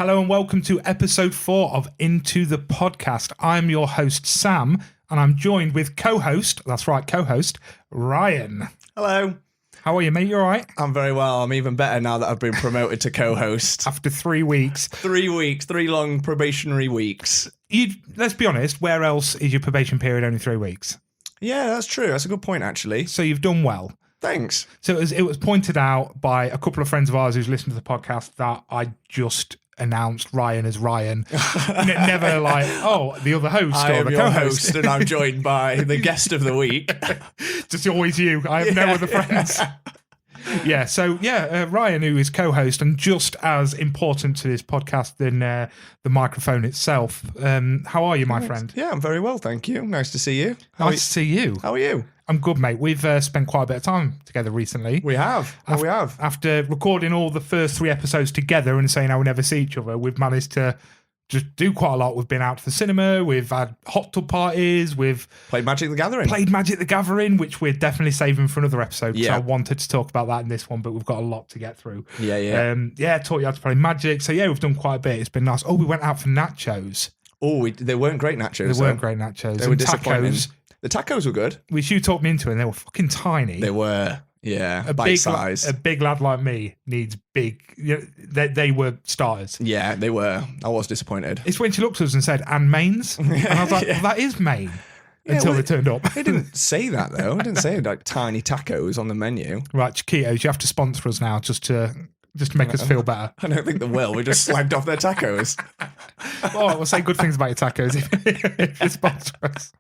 Hello and welcome to episode 4 of Into the Podcast. I'm your host, Sam, and I'm joined with co-host, that's right, co-host, Ryan. Hello. How are you, mate? You all right? I'm very well. I'm even better now that I've been promoted to co-host. After 3 weeks. 3 weeks, 3 long probationary weeks. Let's be honest, where else is your probation period only 3 weeks? Yeah, that's true. That's a good point, actually. So you've done well. Thanks. So it was pointed out by a couple of friends of ours who's listened to the podcast that I just announced Ryan as Ryan. Never like, oh, the other host I or am the your co-host. host and I'm joined by the guest of the week. Just always you. I have no other friends. Yeah, so Ryan, who is co-host and just as important to this podcast than the microphone itself. How are you, my friend? Yeah, I'm very well, thank you. Nice to see you. Nice to see you. How are you? I'm good, mate. We've spent quite a bit of time together recently. We have. We have. After recording all the first 3 episodes together and saying how we never see each other, we've managed to just do quite a lot. We've been out to the cinema, we've had hot tub parties, we've Played Magic the Gathering. which we're definitely saving for another episode because Yeah. I wanted to talk about that in this one, but we've got a lot to get through. Yeah. Taught you how to play Magic. So yeah, we've done quite a bit. It's been nice. Oh, we went out for nachos. Oh, they weren't great nachos. They weren't great nachos. They were And disappointing. tacos, The tacos were good. which you talked me into, and they were fucking tiny. They were, yeah, a bite big, size. A big lad like me needs big. You know, they were starters. Yeah, they were. I was disappointed. It's when she looked at us and said, "And mains," and I was like, Yeah. well, "That is main." Yeah, Until well, they turned up. They didn't say that though. They didn't say like tiny tacos on the menu. Right, Chiquitos, you have to sponsor us now just to make us feel better. I don't think they will. We just slagged off their tacos. Oh, we'll say good things about your tacos if you sponsor us.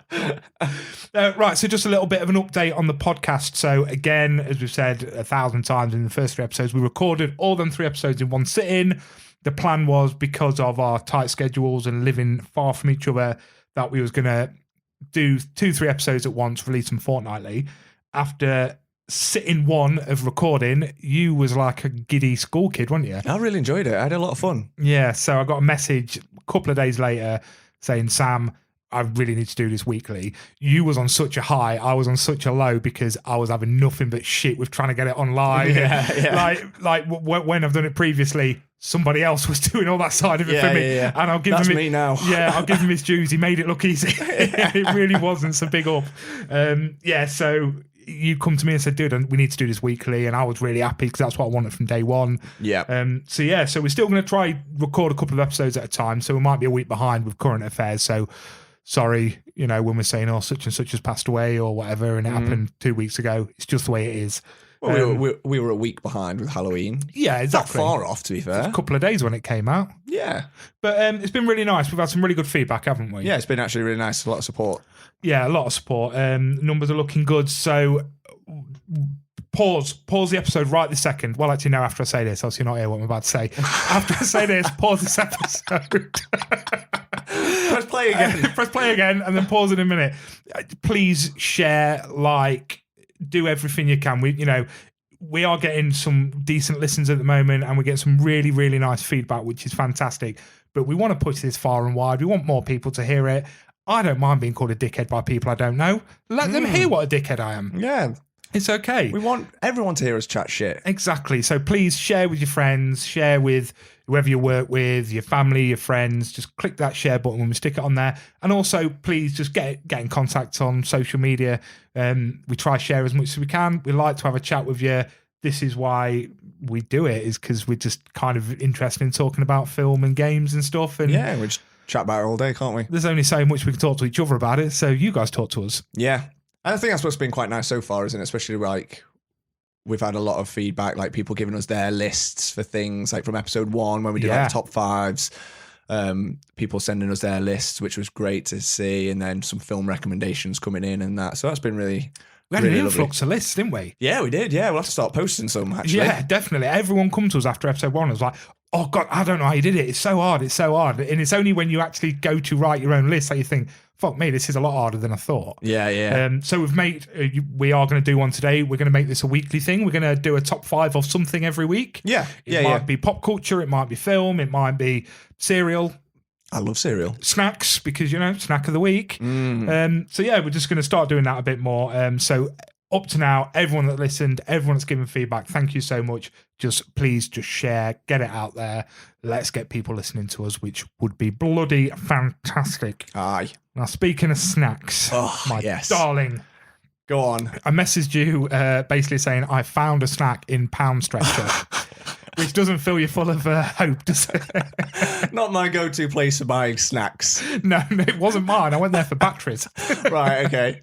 Right, so just a little bit of an update on the podcast. So again, as we've said 1,000 times in the first 3 episodes, we recorded all them 3 episodes in one sitting. The plan was, because of our tight schedules and living far from each other, that we was going to do 2-3 episodes at once, release them fortnightly. After sitting one of recording, you was like a giddy school kid, weren't you? I really enjoyed it. I had a lot of fun. Yeah, so I got a message a couple of days later saying, Sam, I really need to do this weekly. You was on such a high, I was on such a low because I was having nothing but shit with trying to get it online. Yeah. Like when I've done it previously, somebody else was doing all that side of it for me. Yeah. And I'll give That's him me now. Yeah, I'll give him his dues. He made it look easy. It really wasn't so big up. So you come to me and said, dude, we need to do this weekly, and I was really happy because that's what I wanted from day one. Yeah. So we're still going to try record a couple of episodes at a time, so we might be a week behind with current affairs, so sorry, when we're saying, oh, such and such has passed away or whatever, and it happened 2 weeks ago. It's just the way it is. Well, we were a week behind with Halloween. Yeah, exactly. Not far off, to be fair. A couple of days when it came out. Yeah. But it's been really nice. We've had some really good feedback, haven't we? Yeah, it's been actually really nice. A lot of support. Yeah, a lot of support. Numbers are looking good. So pause the episode right this second. Well, actually, no, after I say this, else you're not hear what I'm about to say. After I say this, pause this episode. Press play again. Press play again and then pause in a minute. Please share, do everything you can. We are getting some decent listens at the moment, and we're getting some really, really nice feedback, which is fantastic. But we want to push this far and wide. We want more people to hear it. I don't mind being called a dickhead by people I don't know. Let them hear what a dickhead I am. Yeah. It's okay. We want everyone to hear us chat shit. Exactly. So please share with your friends, share with whoever you work with, your family, your friends. Just click that share button when we stick it on there. And also, please just get in contact on social media. We try share as much as we can. We like to have a chat with you. This is why we do it, is because we're just kind of interested in talking about film and games and stuff. And yeah, we just chat about it all day, can't we? There's only so much we can talk to each other about it. So you guys talk to us. Yeah. And I think that's what's been quite nice so far, isn't it? Especially we've had a lot of feedback, like people giving us their lists for things, like from episode 1 when we did the top 5s. People sending us their lists, which was great to see, and then some film recommendations coming in and that. So that's been really. We had really an influx of lists, didn't we? Yeah, we did. Yeah, we'll have to start posting some, actually. Yeah, definitely. Everyone come to us after episode 1 and was like, oh, God, I don't know how you did it. It's so hard. It's so hard. And it's only when you actually go to write your own list that you think, fuck me, this is a lot harder than I thought. Yeah. So we've made, we are going to do one today. We're going to make this a weekly thing. We're going to do a top 5 of something every week. Yeah. It might be pop culture. It might be film. It might be cereal. I love cereal. Snacks, because, snack of the week. So, we're just going to start doing that a bit more. So up to now, everyone that listened, everyone that's given feedback, thank you so much. Please share, get it out there. Let's get people listening to us, which would be bloody fantastic. Aye. Now, speaking of snacks, my darling. Go on. I messaged you basically saying I found a snack in Pound Stretcher, which doesn't fill you full of hope, does it? Not my go-to place for buying snacks. No, it wasn't mine. I went there for batteries. Right, okay.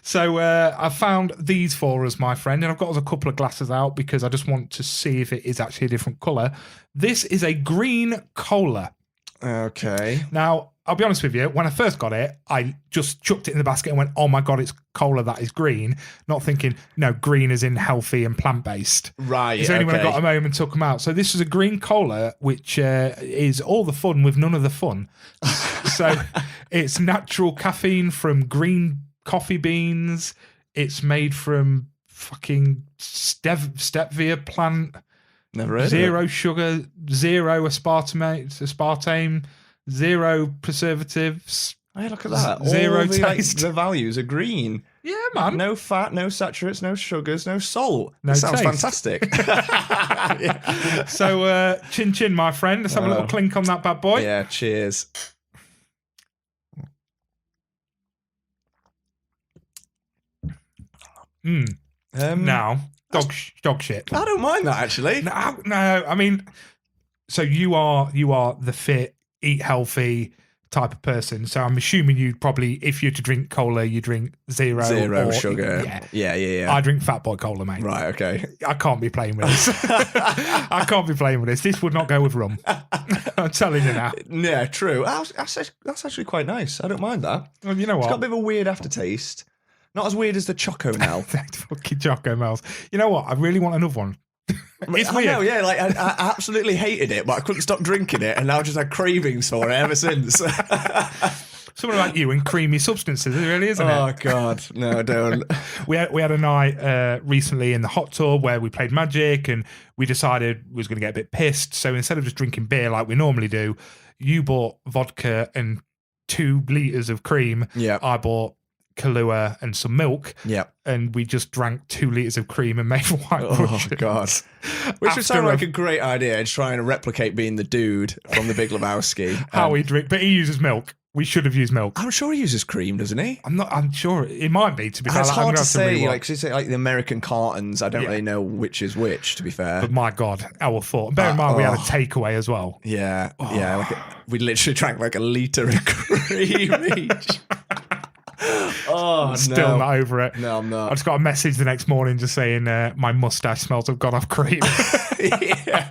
So I found these for us, my friend, and I've got us a couple of glasses out because I just want to see if it is actually a different colour. This is a green cola. Okay. Now, I'll be honest with you, when I first got it, I just chucked it in the basket and went, oh my God, it's cola that is green. Not thinking, no, green is in healthy and plant-based. Right, It's only when I got them home and took them out. So this is a green cola, which is all the fun with none of the fun. So it's natural caffeine from green coffee beans. It's made from fucking stevia plant. Never heard Zero of it. sugar, zero aspartame, zero preservatives. Hey, look at that. Zero All taste. The values are green. Yeah, man. No fat, no saturates, no sugars, no salt. No Sounds taste. fantastic. Yeah. So, chin chin, my friend. Let's have a little clink on that bad boy. Yeah, cheers. Now, dog shit. I don't mind that, actually. No, I mean, so you are the fit, eat healthy type of person. So I'm assuming you probably, if you're to drink cola, you drink zero sugar. Yeah. I drink Fat Boy Cola, mate. Right, okay. I can't be playing with this. I can't be playing with this. This would not go with rum. I'm telling you now. Yeah, true. That's actually quite nice. I don't mind that. Well, you know what? It's got a bit of a weird aftertaste. Not as weird as the Choco now. Fucking Choco Mel's. You know what? I really want another one. It's weird. I know, yeah. Like I absolutely hated it, but I couldn't stop drinking it, and now I've just had cravings for it ever since. Something like you and creamy substances, it really isn't it? Oh God, no, don't. We had a night recently in the hot tub where we played Magic, and we decided we was going to get a bit pissed. So instead of just drinking beer like we normally do, you bought vodka and 2 litres of cream. Yeah, I bought Kahlua and some milk. Yeah, and we just drank 2 litres of cream and made white Russians. Oh God, which would sound like a great idea. Trying to replicate being the dude from The Big Lebowski. How he drink, but he uses milk. We should have used milk. I'm sure he uses cream, doesn't he? I'm sure it might be. To be fair, it's hard to say. Like the American cartons. I don't really know which is which. To be fair, but my God, our thought. Bear in mind, we had a takeaway as well. Yeah, we literally drank like a litre of cream each. Oh, still not over it. No, I'm not. I just got a message the next morning just saying my mustache smells of gone off cream. Yeah,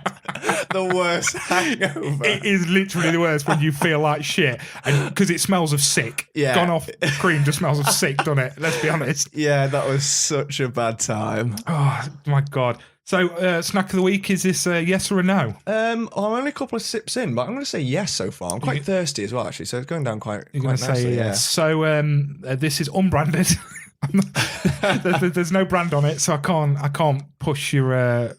the worst hangover. It is literally the worst when you feel like shit, and because it smells of sick. Yeah, gone off cream just smells of sick, doesn't it? Let's be honest. Yeah, that was such a bad time. Oh my God. So, snack of the week, is this a yes or a no? I'm only a couple of sips in, but I'm going to say yes so far. I'm quite thirsty as well, actually, so it's going down quite You're going to nicely. say yes. So, this is unbranded. There's no brand on it, so I can't push your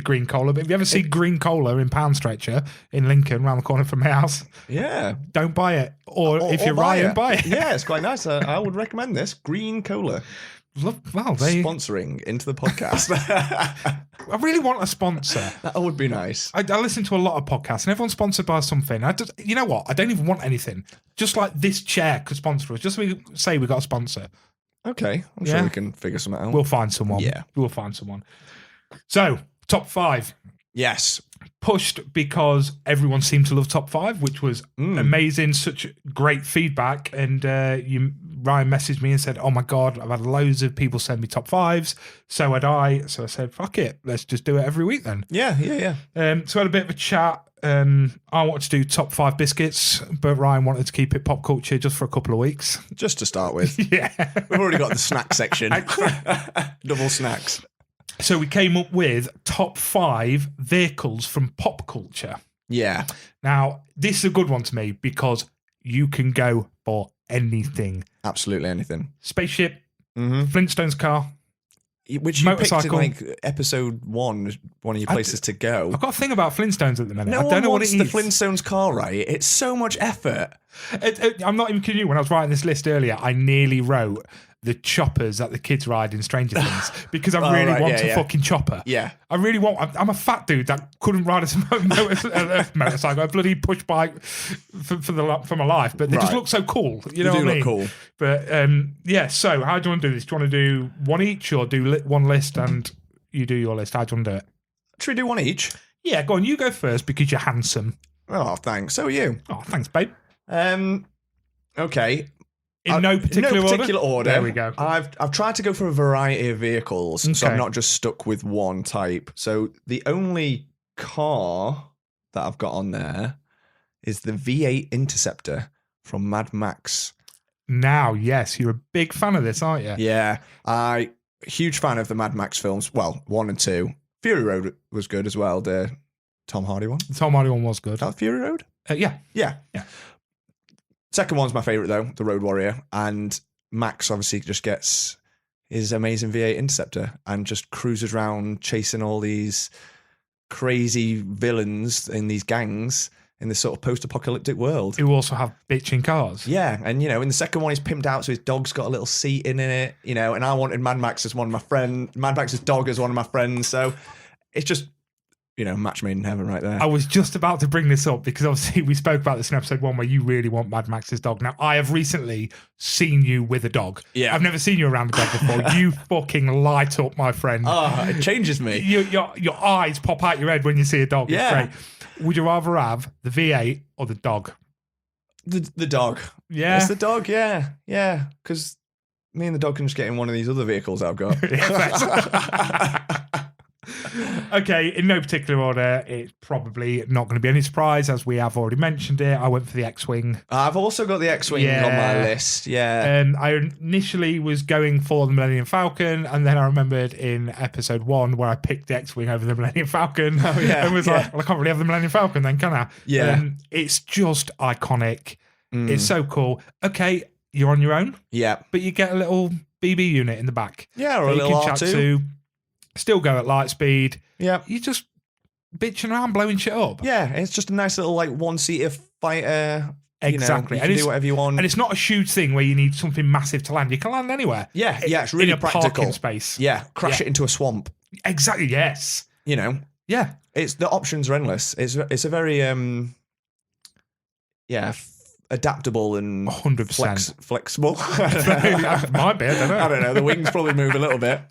green cola. But if you ever see green cola in Pound Stretcher in Lincoln, around the corner from my house, don't buy it. Or if you're Ryan, buy it. Yeah, it's quite nice. I would recommend this green cola. Sponsoring into the podcast. I really want a sponsor. That would be nice. I listen to a lot of podcasts and everyone's sponsored by something. You know what? I don't even want anything. Just like this chair could sponsor us. Just so we say we got a sponsor. Okay. I'm sure we can figure something out. We'll find someone. Yeah. We'll find someone. So, top 5. Yes. Pushed because everyone seemed to love top 5, which was amazing. Such great feedback. And Ryan messaged me and said, oh my God, I've had loads of people send me top 5s. So had I. So I said, fuck it. Let's just do it every week then. Yeah. So I had a bit of a chat. I wanted to do top 5 biscuits, but Ryan wanted to keep it pop culture just for a couple of weeks. Just to start with. Yeah. We've already got the snack section. Double snacks. So we came up with top 5 vehicles from pop culture. Yeah. Now, this is a good one to me because you can go for anything. Absolutely anything. Spaceship, Flintstones car, which you picked in motorcycle. like episode 1, one of your places to go. I've got a thing about Flintstones at the minute. No I don't know what it is. the Flintstones car, right? It's so much effort. I'm not even kidding you. When I was writing this list earlier, I nearly wrote the choppers that the kids ride in Stranger Things because I really want a fucking chopper. Yeah. I really want. I'm a fat dude that couldn't ride a motorcycle, a bloody push bike for my life, but they just look so cool. You know what I mean? Look cool. But yeah. So how do you want to do this? Do you want to do one each or do one list and you do your list? How do you want to do it? Should we do one each? Yeah, go on. You go first because you're handsome. Oh, thanks. So are you. Oh, thanks, babe. Okay. In no particular order. There we go. I've tried to go for a variety of vehicles, so I'm not just stuck with one type. So the only car that I've got on there is the V8 Interceptor from Mad Max. Now, yes, you're a big fan of this, aren't you? Yeah, huge fan of the Mad Max films. Well, 1 and 2. Fury Road was good as well. The Tom Hardy one. The Tom Hardy one was good. Is that Fury Road? Yeah. Second one's my favourite though, the Road Warrior, and Max obviously just gets his amazing V8 Interceptor and just cruises around chasing all these crazy villains in these gangs in this sort of post-apocalyptic world. Who also have bitching cars. Yeah, and in the second one he's pimped out so his dog's got a little seat in it, and I wanted Mad Max as one of my friends, Mad Max's dog as one of my friends, so it's just, match made in heaven right there. I was just about to bring this up because obviously we spoke about this in episode 1 where you really want Mad Max's dog. Now, I have recently seen you with a dog. Yeah. I've never seen you around a dog before. You fucking light up, my friend. Oh, it changes me. Your eyes pop out your head when you see a dog. Yeah. It's great. Would you rather have the V8 or the dog? The dog. Yeah. It's the dog, yeah. Yeah, because me and the dog can just get in one of these other vehicles I've got. Okay, in no particular order, it's probably not going to be any surprise, as we have already mentioned it. I went for the X-Wing. I've also got the X-Wing on my list, yeah. I initially was going for the Millennium Falcon, and then I remembered in episode 1 where I picked the X-Wing over the Millennium Falcon. Oh, yeah. And was like, well, I can't really have the Millennium Falcon then, can I? Yeah. It's just iconic. It's so cool. Okay, you're on your own. Yeah. But you get a little BB unit in the back. Yeah, or a little R2. Still go at light speed. Yeah. You just bitching around, blowing shit up. Yeah, it's just a nice little one-seater fighter. Exactly. You can do whatever you want. And it's not a huge thing where you need something massive to land. You can land anywhere. Yeah, it's really in a practical. parking space. Yeah, crash it into a swamp. Exactly, yes. Yeah. It's the options are endless. It's a very adaptable and 100% flexible. Might be, I don't know. The wings probably move a little bit.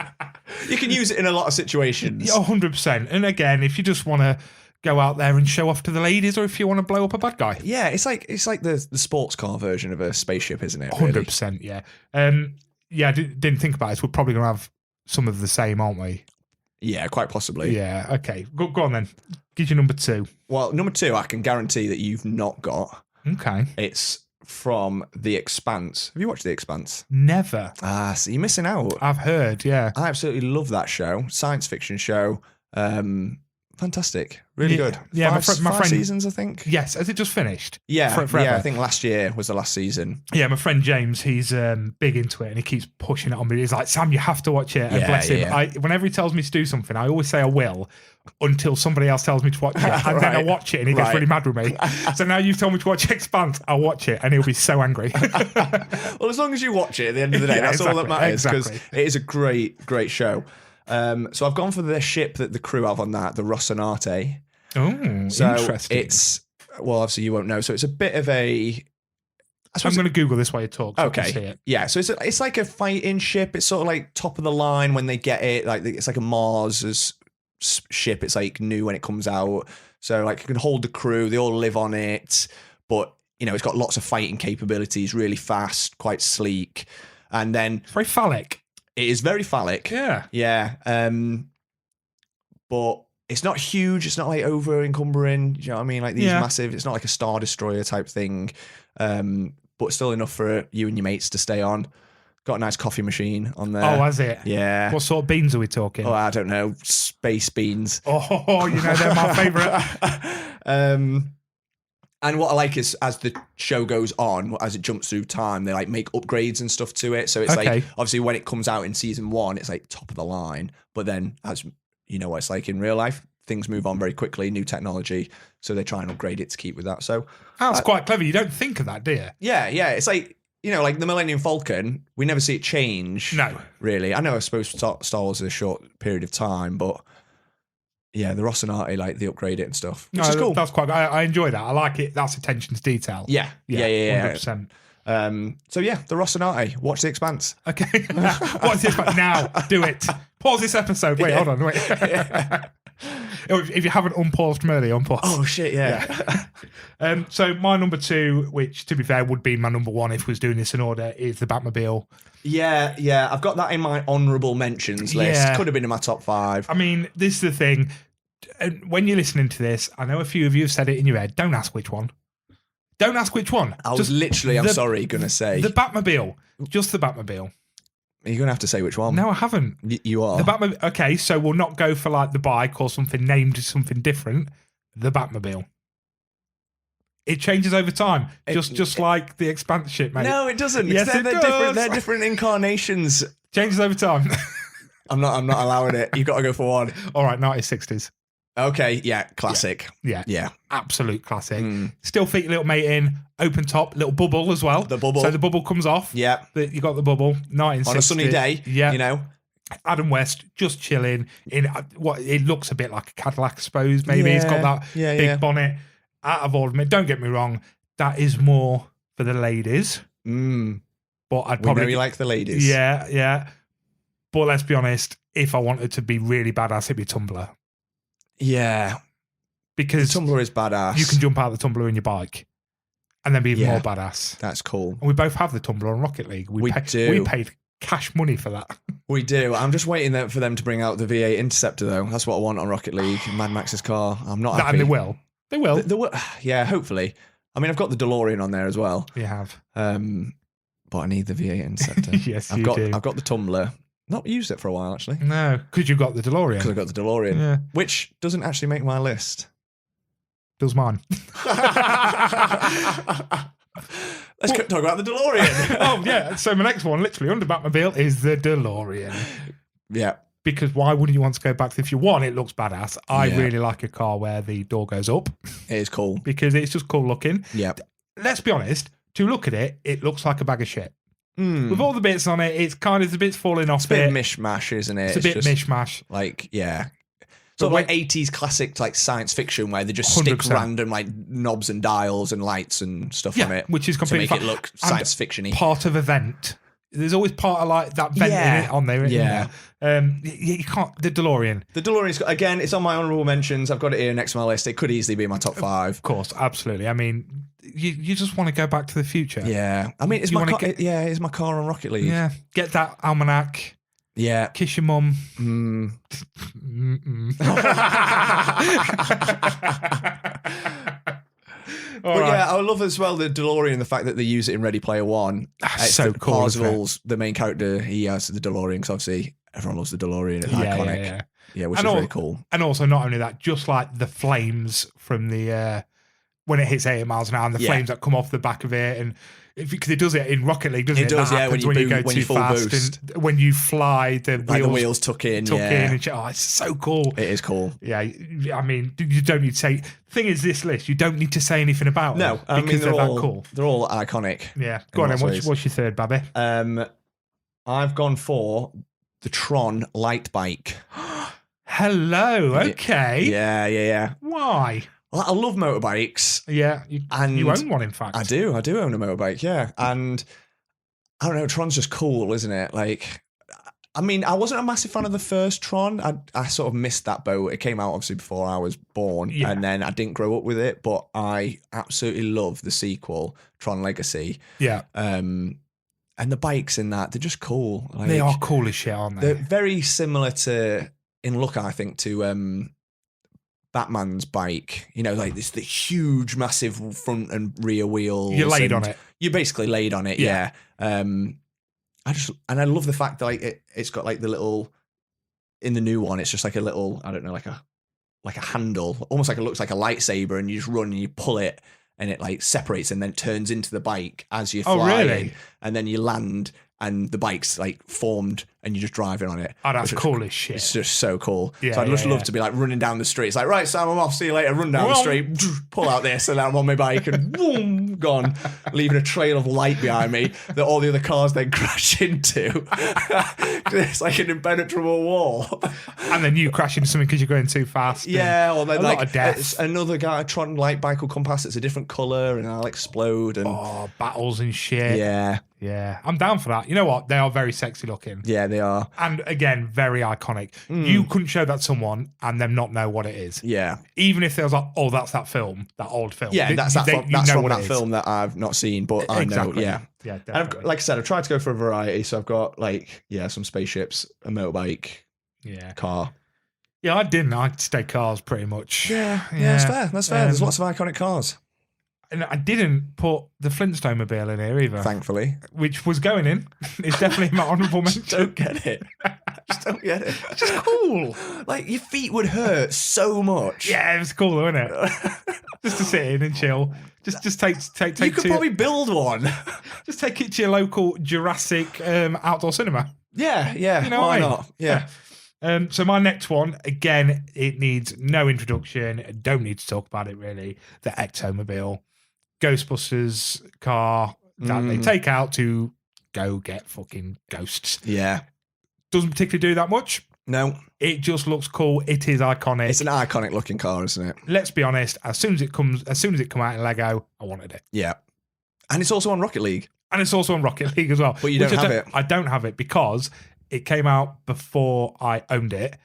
You can use it in a lot of situations. 100%. And again, if you just want to go out there and show off to the ladies, or if you want to blow up a bad guy. Yeah, it's like the sports car version of a spaceship, isn't it? Really? 100%, yeah. I didn't think about it. We're probably going to have some of the same, aren't we? Yeah, quite possibly. Yeah, okay. Go on then. Give you number 2. Well, number 2, I can guarantee that you've not got. Okay. It's from The Expanse. Have you watched The Expanse? Never. So you're missing out. I've heard, yeah. I absolutely love that show. Science fiction show. Fantastic. Really good. Yeah, my friend, seasons, I think. Yes. Has it just finished? Yeah. I think last year was the last season. Yeah, my friend James, he's big into it and he keeps pushing it on me. He's like, Sam, you have to watch it. And bless him. Whenever he tells me to do something, I always say I will until somebody else tells me to watch it. And then I watch it and he gets really mad with me. So now you've told me to watch Expanse, I'll watch it and he'll be so angry. Well, as long as you watch it at the end of the day, that's all that matters. Because it is a great, great show. So I've gone for the ship that the crew have on that, the Rocinante. Oh, so interesting. It's, well, obviously you won't know. So it's a bit of a... I'm going to Google this while you talk. So okay. I can see it. Yeah. So it's like a fighting ship. It's sort of like top of the line when they get it. Like it's like a Mars ship. It's like new when it comes out. So like it can hold the crew. They all live on it. But, it's got lots of fighting capabilities, really fast, quite sleek. And then... It's very phallic. It is very phallic. Yeah. Yeah. But it's not huge. It's not like over encumbering. Do you know what I mean? Like these massive, it's not like a Star Destroyer type thing. But still enough for you and your mates to stay on. Got a nice coffee machine on there. Oh, has it? Yeah. What sort of beans are we talking? Oh, I don't know. Space beans. Oh, they're my favourite. And what I like is as the show goes on, as it jumps through time, they like make upgrades and stuff to it. So it's like, obviously when it comes out in season 1, it's like top of the line. But then as you know what it's like in real life, things move on very quickly, new technology. So they try and upgrade it to keep with that. So that's quite clever. You don't think of that, do you? Yeah. It's like, you know, like the Millennium Falcon, we never see it change. No. Really. I know I suppose Star Wars is a short period of time, but yeah, the Rocinante, like they upgrade it and stuff, which is cool. That's quite. I enjoy that. I like it. That's attention to detail. Yeah. 100%. So yeah, the Rocinante. Watch The Expanse. Okay. What's this about now? Do it. Pause this episode. Wait, hold on. Wait. If you haven't unpaused from earlier, unpause. Oh shit, yeah. So my number 2, which to be fair would be my number 1 if we was doing this in order, is the Batmobile. Yeah. I've got that in my honourable mentions list. Yeah. Could have been in my top 5. I mean, this is the thing. When you're listening to this, I know a few of you have said it in your head. Don't ask which one. Don't ask which one. I was literally, I'm sorry, going to say. The Batmobile. Just the Batmobile. You're going to have to say which one. No, I haven't. You are. The Batmobile. Okay, so we'll not go for like the bike or something named something different. The Batmobile. It changes over time, just like the Expanse ship, mate. No, it doesn't. Yes, they're it does. different. They're different incarnations. Changes over time. I'm not allowing it. You've got to go for one. All right, 1960s. Okay, yeah, classic. Yeah. Absolute classic. Still fit your little mate in, open top, little bubble as well. The bubble. So the bubble comes off. Yeah. You got the bubble. 1960s. On a sunny day, you know. Adam West just chilling in what it looks a bit like a Cadillac, I suppose. Maybe he's got that big bonnet. Out of all of it, don't get me wrong, that is more for the ladies. But I'd probably know you like the ladies. Yeah. But let's be honest, if I wanted to be really badass, it'd be Tumbler. Yeah. Because the Tumbler is badass. You can jump out the Tumbler in your bike and then be even more badass. That's cool. And we both have the Tumbler on Rocket League. We do. We paid cash money for that. We do. I'm just waiting for them to bring out the V8 Interceptor, though. That's what I want on Rocket League. Mad Max's car. I'm not happy. And they will. They will. Yeah, hopefully. I mean, I've got the DeLorean on there as well. You have. But I need the V8 Interceptor. Yes, you do. I've got the Tumbler. Not used it for a while, actually. No, because you've got the DeLorean. Because I've got the DeLorean. Yeah. Which doesn't actually make my list. Does mine. Let's talk about the DeLorean. Oh, yeah. So my next one, literally under Batmobile, is the DeLorean. Yeah. Because why wouldn't you want to go back? If you want, it looks badass. I really like a car where the door goes up. It is cool. Because it's just cool looking. Yeah. Let's be honest. To look at it, it looks like a bag of shit. With all the bits on it, it's kind of the bits falling off. It's a bit mishmash, isn't it? It's a bit mishmash. Like, yeah. Sort of like 80s classic like science fiction where they just 100%. Stick random like knobs and dials and lights and stuff on it. Which is completely to make it look science fiction-y. Part of a vent. There's always part of like that vent in it on there. Yeah. You can't. The DeLorean. The DeLorean's again. It's on my honourable mentions. I've got it here next to my list. It could easily be in my top 5. Of course, absolutely. I mean, you just want to go back to the future. Yeah. I mean, it's my car. It's my car on Rocket League. Yeah. Get that almanac. Yeah. Kiss your mum. Yeah, I love as well the DeLorean, the fact that they use it in Ready Player One. That's so cool. Parzival's the main character. He has the DeLorean because obviously everyone loves the DeLorean. It's iconic. Yeah, which is really cool. And also, not only that, just like the flames from the when it hits 80 miles an hour, and the flames that come off the back of it, and because it does it in Rocket League, doesn't it? It does, that when you go too fast, and when you fly, the wheels tuck in, and shit. Oh, it's so cool. It is cool. Yeah, I mean, you don't need to say. Thing is, this list, you don't need to say anything about them. No, because they're that cool. They're all iconic. Yeah, go on then. What's your third, Babby? I've gone for the Tron light bike. Hello. Okay. Yeah. Why? Well, I love motorbikes. Yeah, you own one, in fact. I do own a motorbike, yeah. And I don't know, Tron's just cool, isn't it? Like, I mean, I wasn't a massive fan of the first Tron. I sort of missed that boat. It came out, obviously, before I was born, and then I didn't grow up with it, but I absolutely love the sequel, Tron Legacy. Yeah. And the bikes in that, they're just cool. Like, they are cool as shit, aren't they? They're very similar in look, I think, to Batman's bike, you know, like the huge, massive front and rear wheels. You're laid on it. You're basically laid on it, yeah. I love the fact that like it's got like the little in the new one. It's just like a little, I don't know, like a handle, almost like it looks like a lightsaber, and you just run and you pull it, and it like separates and then turns into the bike as you're flying. Oh, really? And then you land, and the bike's like formed and you're just driving on it. Oh, that's cool as shit. It's just so cool. Yeah, so I'd just love yeah. to be like running down the street. It's like, right, Sam, I'm off. See you later. Run down the street, pull out this, and then I'm on my bike and boom, gone, leaving a trail of light behind me that all the other cars then crash into. It's like an impenetrable wall. And then you crash into something because you're going too fast. Yeah, or then a like lot of deaths. another guy, a Tron light bike will come past. It's a different color, and I'll explode. And Battles and shit. yeah, I'm down for that. You know what? They are very sexy looking. yeah, they are. And again, very iconic. You couldn't show that to someone and them not know what it is. Yeah, Even if they was like, oh, that's that film, that old film. yeah, that's from that film that I've not seen, but I know. Exactly. Yeah, Yeah, and definitely. like I said, I've tried to go for a variety. So I've got like some spaceships, a motorbike, car. Yeah, I didn't. I stayed cars pretty much. Yeah, that's fair. That's fair. There's lots of iconic cars. And I didn't put the Flintstone mobile in here either. Thankfully. Which was going in. It's definitely my honourable mention. Don't get it. Just don't get it. It's just cool. Like, your feet would hurt so much. Yeah, it was cool though, wasn't it? Just to sit in and chill. Just take You could probably build one. Just take it to your local Jurassic outdoor cinema. Yeah. You know Why what I mean? not? Yeah. So my next one, again, it needs no introduction. Don't need to talk about it really. The Ectomobile, Ghostbusters car that they take out to go get fucking ghosts. Yeah. Doesn't particularly do that much. No. It just looks cool. It is iconic. It's an iconic looking car, isn't it? Let's be honest. As soon as it come out in Lego, I wanted it. Yeah. And it's also on Rocket League. And it's also on Rocket League as well. But you don't have it. I don't have it because it came out before I owned it,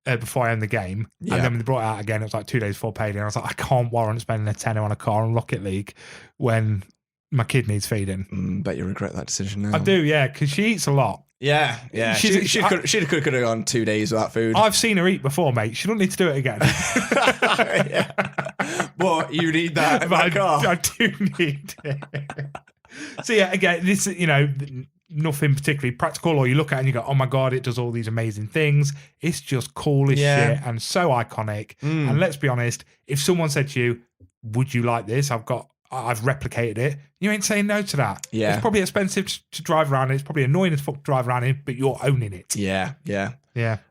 before I owned the game. Yeah. And then when they brought it out again, it was like 2 days before payday. And I was like, I can't warrant spending a tenner on a car on Rocket League when my kid needs feeding. Bet you regret that decision now. I do, yeah, because she eats a lot. Yeah. She could have gone 2 days without food. I've seen her eat before, mate. She doesn't need to do it again. Yeah. But you need that in my car. I do need it. So yeah, again, this, nothing particularly practical, or you look at it and you go, oh my God, it does all these amazing things. It's just cool as shit and so iconic. And let's be honest, if someone said to you, would you like this? I've replicated it. You ain't saying no to that. Yeah. It's probably expensive to drive around in. It's probably annoying as fuck to drive around in, but you're owning it. Yeah. Yeah.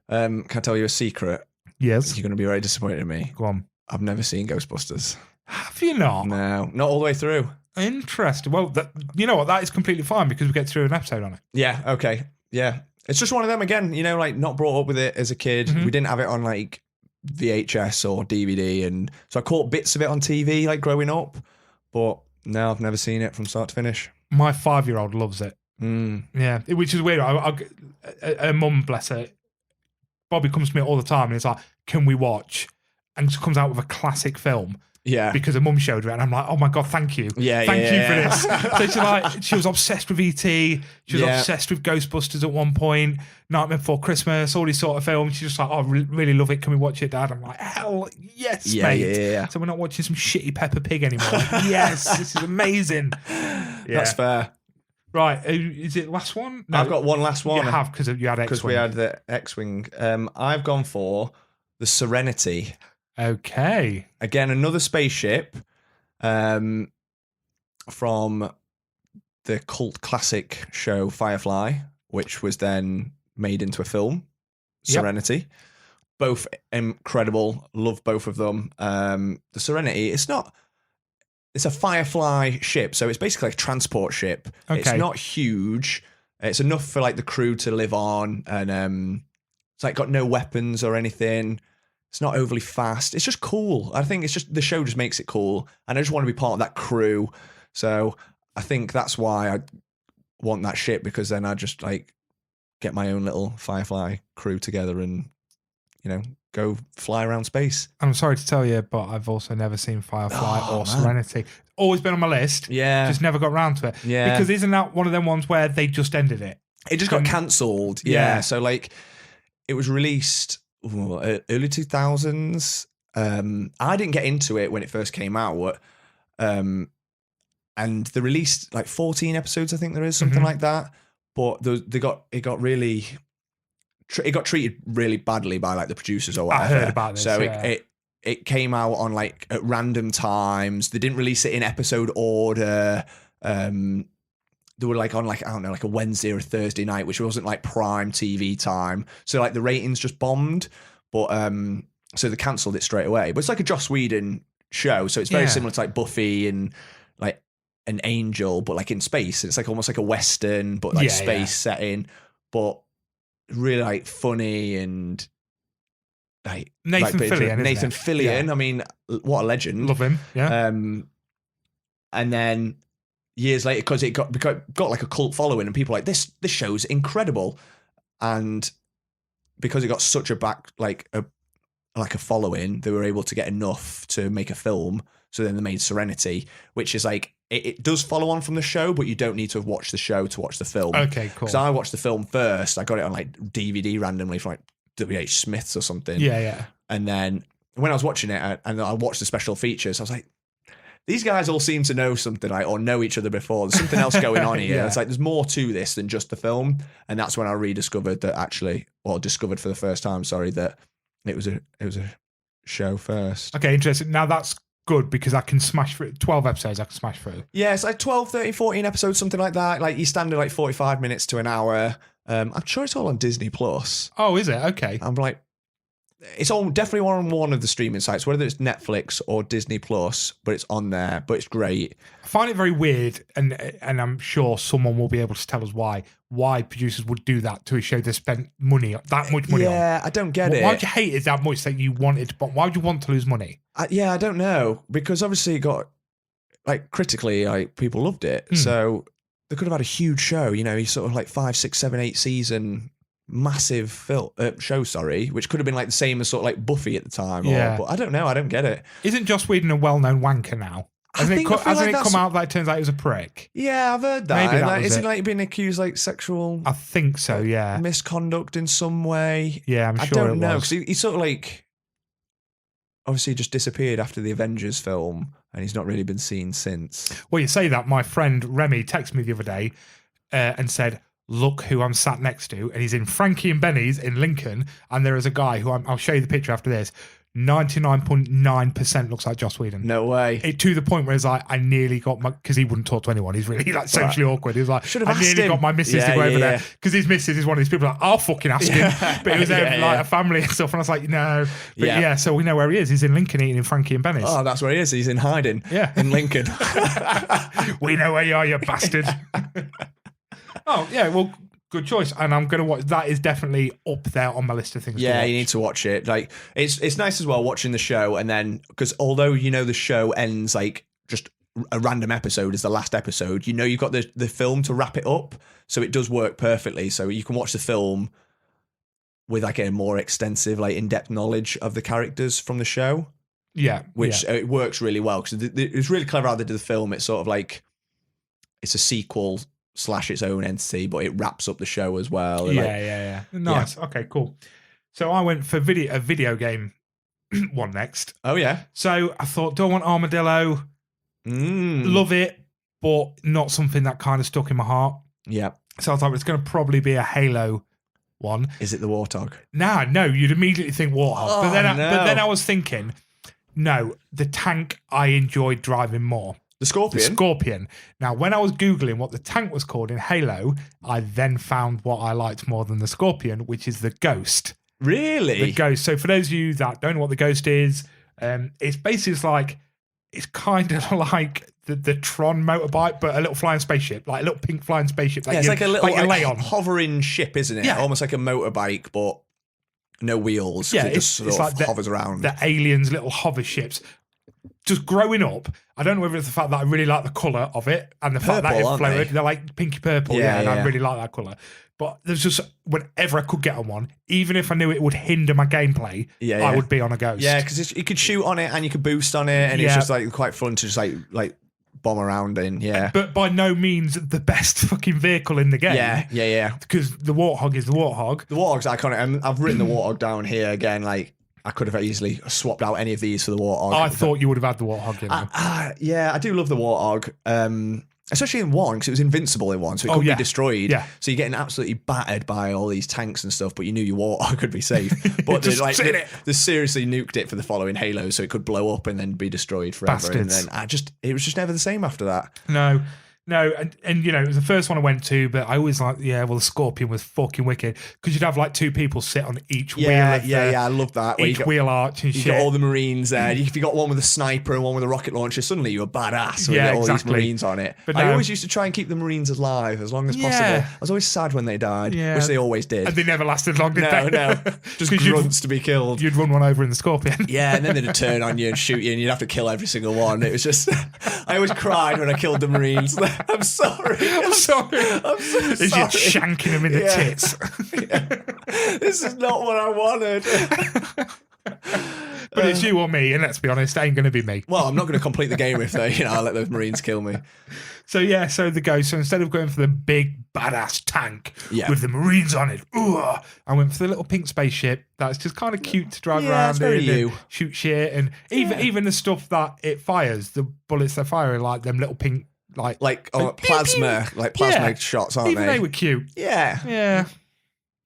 Can I tell you a secret? Yes. You're going to be very disappointed in me. Go on. I've never seen Ghostbusters. Have you not? No, not all the way through. Interesting. Well, you know what? That is completely fine because we get through an episode on it. Yeah, okay. Yeah. It's just one of them again, like not brought up with it as a kid. We didn't have it on like VHS or DVD. And so I caught bits of it on TV like growing up. But no, I've never seen it from start to finish. My 5-year-old loves it. Yeah, which is weird. A mum, bless her, Bobby comes to me all the time and it's like, can we watch? And she comes out with a classic film. Yeah. Because her mum showed her it, and I'm like, oh my God, thank you. Yeah, thank you yeah. for this. So she was obsessed with E.T. She was obsessed with Ghostbusters at one point, Nightmare Before Christmas, all these sort of films. She's just like, oh, I really love it. Can we watch it, Dad? I'm like, hell yes, mate. Yeah. So we're not watching some shitty Peppa Pig anymore. Like, yes, this is amazing. Yeah. That's fair. Right, is it last one? No, I've got one last one. You have, because you had X-Wing. Because we had the X-Wing. I've gone for the Serenity. Okay. Again, another spaceship from the cult classic show Firefly, which was then made into a film, Serenity. Both incredible. Love both of them. The Serenity, it's a Firefly ship, so it's basically a transport ship. Okay. It's not huge. It's enough for like the crew to live on, and it's like got no weapons or anything. It's not overly fast. It's just cool. I think it's just the show just makes it cool, and I just want to be part of that crew. So I think that's why I want that ship, because then I just like get my own little Firefly crew together and go fly around space. I'm sorry to tell you, but I've also never seen Firefly or man. Serenity. Always been on my list. Yeah. Just never got around to it. Yeah. Because isn't that one of them ones where they just ended it? It just got cancelled. Yeah. So like it was released early 2000s. I didn't get into it when it first came out. And they released like 14 episodes, I think there is, something like that. But it got treated really badly by like the producers or whatever. I heard about this. So it came out on like at random times. They didn't release it in episode order. they were like on like, I don't know, like a Wednesday or a Thursday night, which wasn't like prime TV time. So like the ratings just bombed. But so they cancelled it straight away. But it's like a Joss Whedon show. So it's very similar to like Buffy and like an Angel, but like in space. It's like almost like a Western, but like space setting. But really like funny and like Nathan Fillion. Nathan Fillion. I mean, what a legend. Love him. Yeah. And then years later, because it got like a cult following, and people were like, this show's incredible, and because it got such a a following, they were able to get enough to make a film. So then they made Serenity, which is like it does follow on from the show, but you don't need to have watched the show to watch the film. Okay, cool. Because I watched the film first. I got it on like DVD randomly from like W.H. Smith's or something. Yeah. And then when I was watching it and I watched the special features, I was like, these guys all seem to know something, like, or know each other before. There's something else going on here. It's like there's more to this than just the film. And that's when I rediscovered discovered for the first time, that it was a show first. Okay, interesting. Now that's good because I can smash through 12 episodes. I can smash through. Yeah, it's like 12, 13, 14 episodes, something like that. Like you standard like 45 minutes to an hour. I'm sure it's all on Disney Plus. Oh, is it? Okay. I'm like, it's all definitely on one of the streaming sites, whether it's Netflix or Disney Plus, but it's on there. But it's great. I find it very weird, and I'm sure someone will be able to tell us why producers would do that to a show they spent that much money on. Yeah, I don't get it. Why would you hate it that much that you wanted? But why would you want to lose money? I don't know, because obviously it got like critically, like people loved it, so they could have had a huge show. You know, sort of like 5, 6, 7, 8 season. Massive show, which could have been like the same as sort of like Buffy at the time. But I don't know. I don't get it. Isn't Joss Whedon a well-known wanker now? Hasn't it come out that it turns out he was a prick? Yeah, I've heard that. Maybe that was isn't like being accused like sexual? I think so. Yeah, misconduct in some way. Yeah, I'm sure. I don't know because he sort of like obviously just disappeared after the Avengers film, and he's not really been seen since. Well, you say that. My friend Remy texted me the other day and said, look who I'm sat next to, and he's in Frankie and Benny's in Lincoln, and there is a guy who I'll show you the picture after this. 99.9% looks like Joss Whedon. No way. To the point where it's like, I nearly got because he wouldn't talk to anyone. He's really like socially awkward. He was like, I nearly got my missus to go over there because his missus is one of these people like, I'll fucking ask him. But it was like a family and stuff, and I was like, no. But so we know where he is. He's in Lincoln eating in Frankie and Benny's. Oh, that's where he is. He's in hiding. Yeah, in Lincoln. We know where you are, you bastard. Oh yeah, well, good choice, and I'm gonna watch. That is definitely up there on my list of things. Yeah, you need to watch it. Like, it's nice as well watching the show, and then because although the show ends like just a random episode is the last episode, you've got the film to wrap it up, so it does work perfectly. So you can watch the film with like a more extensive, like in-depth knowledge of the characters from the show. Yeah, which it works really well because it's really clever how they did the film. It's sort of like it's a sequel / its own entity, but it wraps up the show as well. Yeah. Nice. Yeah. Okay, cool. So I went for a video game one next. Oh yeah. So I thought, don't want Armadillo. Love it, but not something that kind of stuck in my heart. Yeah. So I thought it's going to probably be a Halo one. Is it the Warthog? No, you'd immediately think Warthog. But then I was thinking, no, the tank I enjoyed driving more. The Scorpion? The Scorpion. Now, when I was Googling what the tank was called in Halo, I then found what I liked more than the Scorpion, which is the Ghost. Really? The Ghost. So for those of you that don't know what the Ghost is, it's basically it's kind of like the Tron motorbike, but a little flying spaceship, like a little pink flying spaceship. It's like a little lay on. Hovering ship, isn't it? Yeah. Almost like a motorbike, but no wheels. Yeah, it just sort of hovers around. The Aliens' little hover ships. Just growing up, I don't know whether it's the fact that I really like the colour of it and the fact that it floated. They're like pinky purple, and I really like that colour. But there's just, whenever I could get on one, even if I knew it would hinder my gameplay, I would be on a Ghost. Yeah, because you could shoot on it and you could boost on it, and it's just like quite fun to just like bomb around in. Yeah, but by no means the best fucking vehicle in the game. Yeah. Because the Warthog is the Warthog. The Warthog's iconic. I've written the Warthog down here again, like. I could have easily swapped out any of these for the Warthog. I thought you would have had the Warthog. Yeah, I do love the Warthog. Especially in 1, because it was invincible in 1, so it couldn't be destroyed. Yeah. So you're getting absolutely battered by all these tanks and stuff, but you knew your Warthog could be safe. But they seriously nuked it for the following Halos, so it could blow up and then be destroyed forever. Bastards. And then it was just never the same after that. No. No, and it was the first one I went to, but I always like, the Scorpion was fucking wicked because you'd have like two people sit on each wheel. I love that. Each wheel arch and shit. You got all the Marines there. If you got one with a sniper and one with a rocket launcher, suddenly you're a badass. When you got all these Marines on it. But I always used to try and keep the Marines alive as long as possible. I was always sad when they died, which they always did. And they never lasted long, did they? No. Just grunts to be killed. You'd run one over in the Scorpion. Yeah, and then they'd turn on you and shoot you, and you'd have to kill every single one. It was just, I always cried when I killed the Marines. I'm sorry. I'm so As sorry. you're shanking them in the tits. This is not what I wanted. But it's you or me, and let's be honest, it ain't going to be me. Well, I'm not going to complete the game if I let those Marines kill me. So instead of going for the big badass tank with the Marines on it, I went for the little pink spaceship that's just kind of cute to drive around in and shoot shit, and even the stuff that it fires, the bullets they're firing, like them little pink plasma, pew, pew. plasma shots, aren't even they? They were cute. Yeah.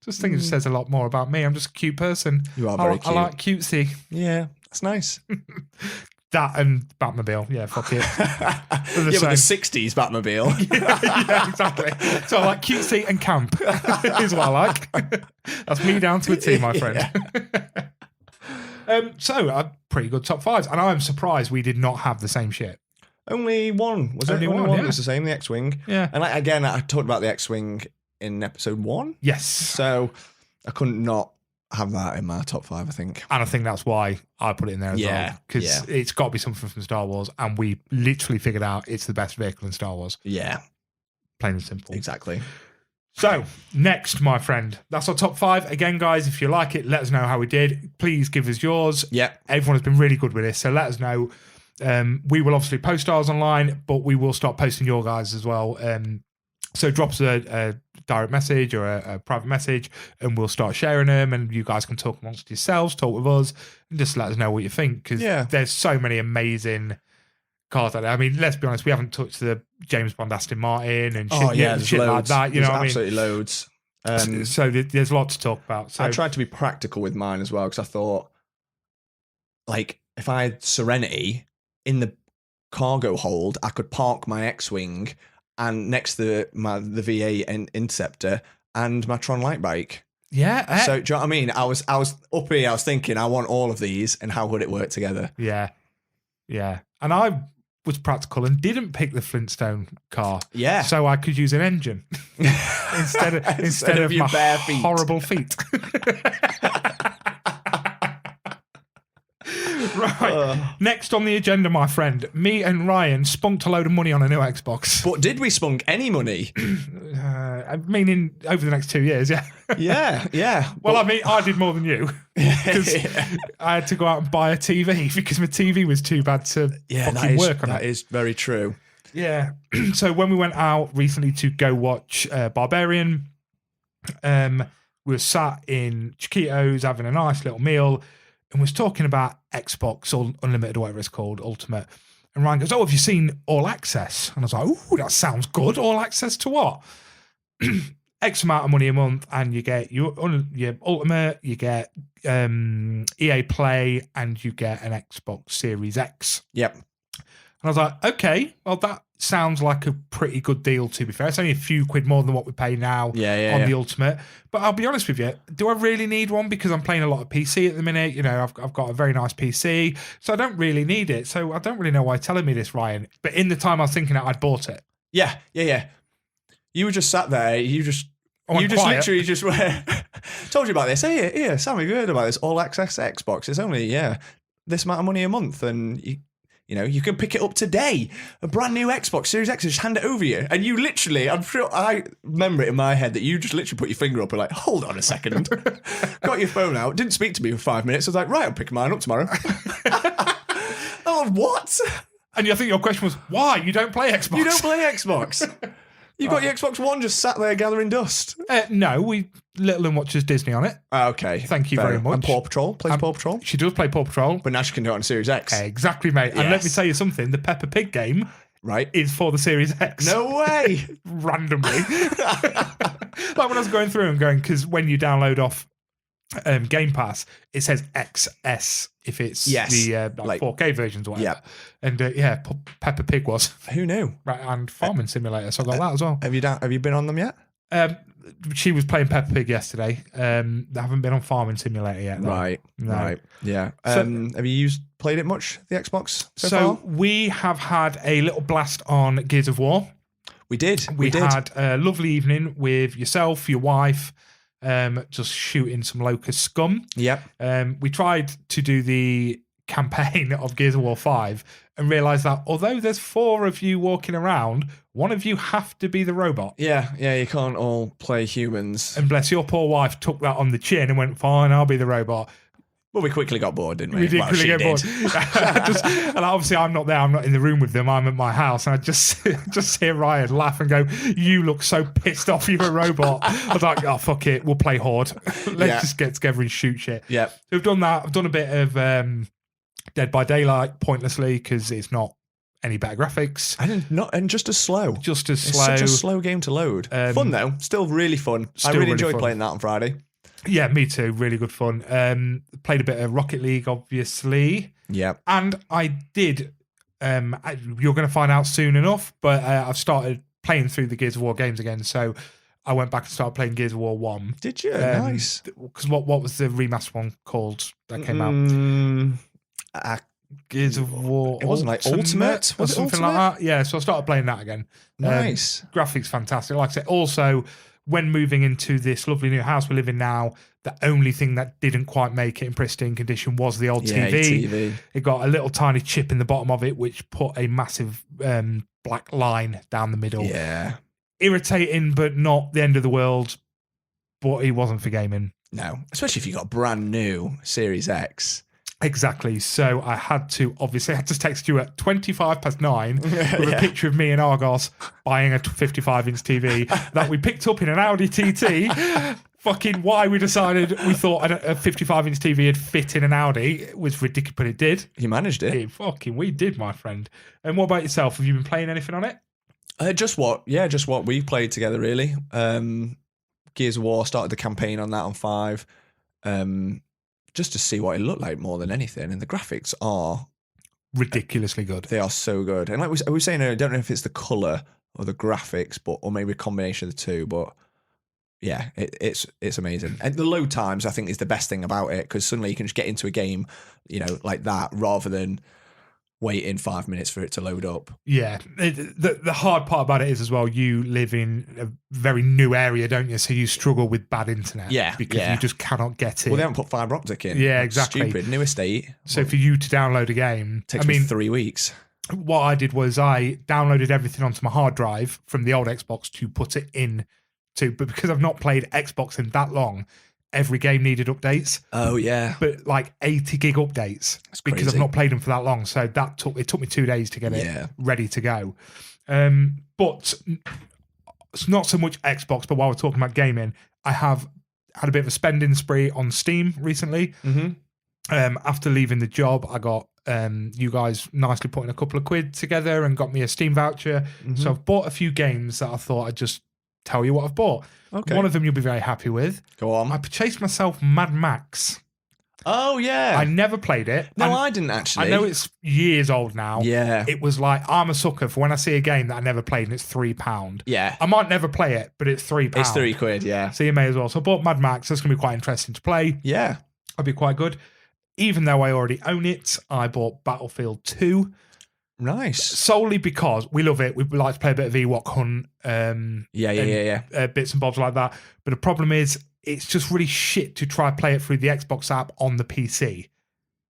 Just think it says a lot more about me. I'm just a cute person. You are very cute. I like cutesy. Yeah, that's nice. That and Batmobile. Yeah, fuck it. But the 60s Batmobile. yeah, exactly. So I like cutesy and camp is what I like. That's me down to a T, my friend. So a pretty good top fives. And I'm surprised we did not have the same shit. Only one. Was only it? Only one yeah. was the same, the X-Wing. Yeah. And again, I talked about the X-Wing in episode 1. Yes. So I couldn't not have that in my top 5, I think. And I think that's why I put it in there as well. Because it's got to be something from Star Wars. And we literally figured out it's the best vehicle in Star Wars. Yeah. Plain and simple. Exactly. So, next, my friend. That's our top 5. Again, guys, if you like it, let us know how we did. Please give us yours. Yeah. Everyone has been really good with this. So let us know. We will obviously post ours online, but we will start posting your guys as well. So drop us a direct message or a private message, and we'll start sharing them, and you guys can talk amongst yourselves, talk with us, and just let us know what you think, because there's so many amazing cars out there. I mean, let's be honest, we haven't touched the James Bond Aston Martin and shit like that. You know what I mean? Absolutely loads. So there's a lot to talk about. So I tried to be practical with mine as well, because I thought, like, if I had Serenity in the cargo hold, I could park my X-Wing and next to the V8 Interceptor and my Tron light bike. Yeah. So do you know what I mean? I was up here, I was thinking, I want all of these, and how would it work together? Yeah. Yeah. And I was practical and didn't pick the Flintstone car. Yeah. So I could use an engine instead of your my bare feet. Horrible feet. Right. Next on the agenda, my friend, me and Ryan spunked a load of money on a new Xbox. But did we spunk any money? I mean, over the next 2 years, yeah. Yeah. Well, I mean, I did more than you because I had to go out and buy a TV because my TV was too bad to fucking work on it. That is very true. Yeah. So when we went out recently to go watch Barbarian, we were sat in Chiquitos having a nice little meal, and was talking about Xbox or Unlimited or whatever it's called, Ultimate. And Ryan goes, have you seen All Access? And I was like, ooh, that sounds good. All Access to what? X amount of money a month, and you get your Ultimate, you get EA Play, and you get an Xbox Series X. Yep. And I was like, okay, well, that sounds like a pretty good deal, to be fair. It's only a few quid more than what we pay now on the Ultimate. But I'll be honest with you, do I really need one? Because I'm playing a lot of PC at the minute. You know, I've got a very nice PC, so I don't really need it. So I don't really know why you're telling me this, Ryan. But in the time I was thinking that, I'd bought it. Yeah. You were just sat there. You just literally just told you about this. Hey, yeah, Sam, have you heard about this All Access Xbox? It's only this amount of money a month, and you can pick it up today. A brand new Xbox Series X, just hand it over you. And you literally, I'm sure I remember it in my head that you just literally put your finger up and like, hold on a second. Got your phone out, didn't speak to me for 5 minutes. I was like, right, I'll pick mine up tomorrow. Oh, what? And I think your question was, why? You don't play Xbox? You don't play Xbox? You got your Xbox One just sat there gathering dust? No, Little and watches Disney on it. Okay. Thank you very much. And Paw Patrol. Plays Paw Patrol. She does play Paw Patrol. But now she can do it on Series X. Exactly, mate. Yes. And let me tell you something. The Peppa Pig game is for the Series X. No way. Randomly. Like when I was going through and going, because when you download off Game Pass, it says XS if it's the like 4K versions or whatever. And Peppa Pig was. Who knew? Right, and Farming Simulator, so I got that as well. Have you been on them yet? She was playing Peppa Pig yesterday. They haven't been on Farming Simulator yet. Though. Right, no. Right, yeah. Have you played it much, the Xbox, so far? We have had a little blast on Gears of War. We did. We had a lovely evening with yourself, your wife, just shooting some locust scum. Yep. We tried to do the campaign of Gears of War 5 and realised that although there's 4 of you walking around, one of you have to be the robot. Yeah, you can't all play humans. And bless your poor wife took that on the chin and went, fine, I'll be the robot. Well, we quickly got bored, didn't we? We did quickly get bored. And obviously I'm not there, I'm not in the room with them, I'm at my house, and I just hear Ryan laugh and go, you look so pissed off you're a robot. I was like, oh, fuck it, we'll play Horde. Let's just get together and shoot shit. Yeah. So we've done that. I've done a bit of Dead by Daylight pointlessly because it's not any better graphics. And just as slow. Just as it's slow. Such a slow game to load. Fun though. Still really fun. I really enjoyed playing that on Friday. Yeah, me too. Really good fun. Played a bit of Rocket League, obviously. Yeah. And I did, you're going to find out soon enough, but I've started playing through the Gears of War games again. So I went back and started playing Gears of War 1. Did you? Nice. Because what was the remastered one called that came out? Gears of War. It wasn't like Ultimate? Or something like that. Yeah, so I started playing that again. Nice. Graphics fantastic. Like I said, also, when moving into this lovely new house we live in now, the only thing that didn't quite make it in pristine condition was the old TV. It got a little tiny chip in the bottom of it, which put a massive black line down the middle. Yeah. Irritating, but not the end of the world. But it wasn't for gaming. No, especially if you got a brand new Series X. Exactly. So I had to text you at 9:25 with a picture of me and Argos buying a 55-inch TV that we picked up in an Audi TT. Fucking why we decided we thought a 55-inch TV would fit in an Audi. It was ridiculous, but it did. You managed it. We did, my friend. And what about yourself? Have you been playing anything on it? Just what we've played together, really. Gears of War, started the campaign on that on 5. Just to see what it looked like more than anything. And the graphics are ridiculously good. They are so good. And like we were saying earlier, I don't know if it's the colour or the graphics, or maybe a combination of the two, but yeah, it's amazing. And the load times, I think, is the best thing about it, because suddenly you can just get into a game, like that, rather than waiting 5 minutes for it to load up. Yeah. The hard part about it is as well, you live in a very new area, don't you? So you struggle with bad internet. Yeah. Because you just cannot get it. Well, they haven't put fibre optic in. Yeah, exactly. Stupid. New estate. So for you to download a game... Takes me 3 weeks. What I did was I downloaded everything onto my hard drive from the old Xbox to put it in to... But because I've not played Xbox in that long... Every game needed updates. Oh yeah, but like 80 gig updates because I've not played them for that long. So it took me 2 days to get it ready to go. But it's not so much Xbox. But while we're talking about gaming, I have had a bit of a spending spree on Steam recently. Mm-hmm. After leaving the job, I got you guys nicely putting a couple of quid together and got me a Steam voucher. Mm-hmm. So I've bought a few games that I thought I'd just tell you what I've bought. Okay. One of them you'll be very happy with. Go on. I purchased myself Mad Max. Oh, yeah. I never played it. No, I didn't actually. I know it's years old now. Yeah. It was like, I'm a sucker for when I see a game that I never played and it's £3. Yeah. I might never play it, but it's £3. It's £3, yeah. So you may as well. So I bought Mad Max. That's going to be quite interesting to play. Yeah. It'll be quite good. Even though I already own it, I bought Battlefield 2. Nice. Solely because we love it. We like to play a bit of Ewok Hunt. Bits and bobs like that. But the problem is, it's just really shit to try play it through the Xbox app on the PC.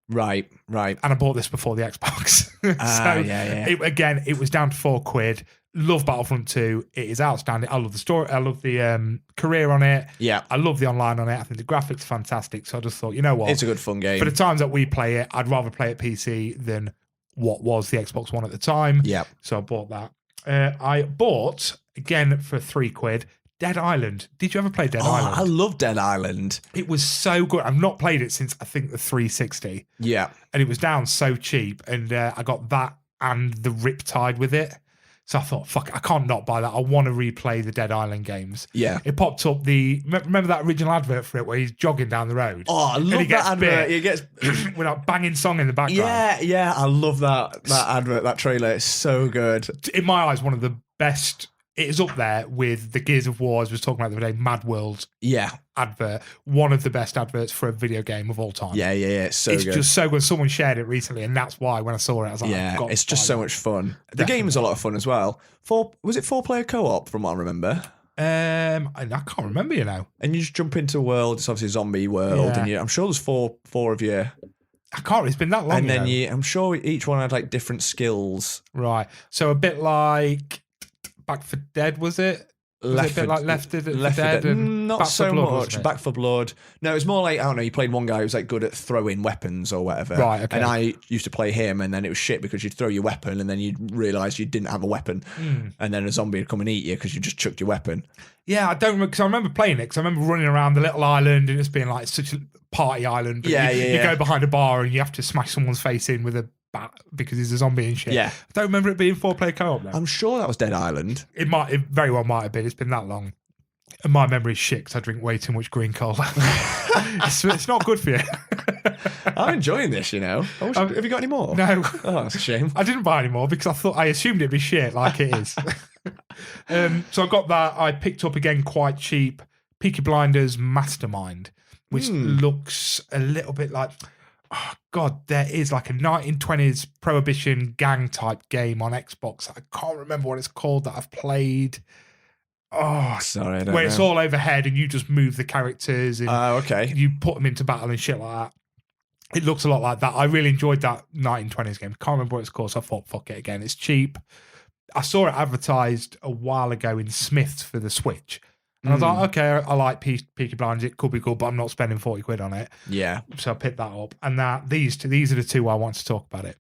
Right. And I bought this before the Xbox. It was down to £4. Love Battlefront 2. It is outstanding. I love the story. I love the career on it. Yeah. I love the online on it. I think the graphics are fantastic. So I just thought, you know what? It's a good fun game. For the times that we play it, I'd rather play it PC than what was the Xbox One at the time. Yeah. So I bought that. I bought, again for £3, Dead Island. Did you ever play Dead Island? I love Dead Island. It was so good. I've not played it since I think the 360. Yeah. And it was down so cheap. And I got that and the Riptide with it. So I thought, fuck, I can't not buy that. I want to replay the Dead Island games. Yeah. It popped up remember that original advert for it where he's jogging down the road? Oh, I love that advert. He gets with a banging song in the background. Yeah, I love that advert, that trailer. It's so good. In my eyes, one of the best. It is up there with the Gears of War, as we was talking about the other day, Mad World advert. One of the best adverts for a video game of all time. Yeah. It's good. Just so good. Someone shared it recently, and that's why when I saw it, I was like, yeah, it's just so much fun. The game's a lot of fun as well. Was it 4-player co-op from what I remember? I can't remember, And you just jump into a world. It's obviously a zombie world, and I'm sure there's four of you. I can't. It's been that long. And then I'm sure each one had like different skills. Right. So a bit like Back 4 Dead, was it? Left 4 Dead. Not so much. Back 4 Blood. No, it's more like, I don't know, you played one guy who was like good at throwing weapons or whatever. Right, okay. And I used to play him, and then it was shit because you'd throw your weapon and then you'd realise you didn't have a weapon. And then a zombie would come and eat you because you just chucked your weapon. Yeah, I don't remember, because I remember playing it, because I remember running around the little island and it's being like such a party island. But you go behind a bar and you have to smash someone's face in with a bat because he's a zombie and shit. Yeah. I don't remember it being 4-player co-op though. I'm sure that was Dead Island. It very well might have been. It's been that long. And my memory's shit because I drink way too much green cola. It's not good for you. I'm enjoying this, have you got any more? No. Oh, that's a shame. I didn't buy any more because I assumed it'd be shit like it is. So I got that. I picked up again quite cheap Peaky Blinders Mastermind, which looks a little bit like, oh God, there is like a 1920s prohibition gang type game on Xbox. I can't remember what it's called that I've played. Oh, sorry, I don't where know. It's all overhead and you just move the characters and okay. you put them into battle and shit like that. It looks a lot like that. I really enjoyed that 1920s game. Can't remember what it's called, so I thought, fuck it again. It's cheap. I saw it advertised a while ago in Smith's for the Switch. And I was like, okay, I like Peaky Blinders. It could be cool, but I'm not spending 40 quid on it. Yeah. So I picked that up. And these are the two I want to talk about it.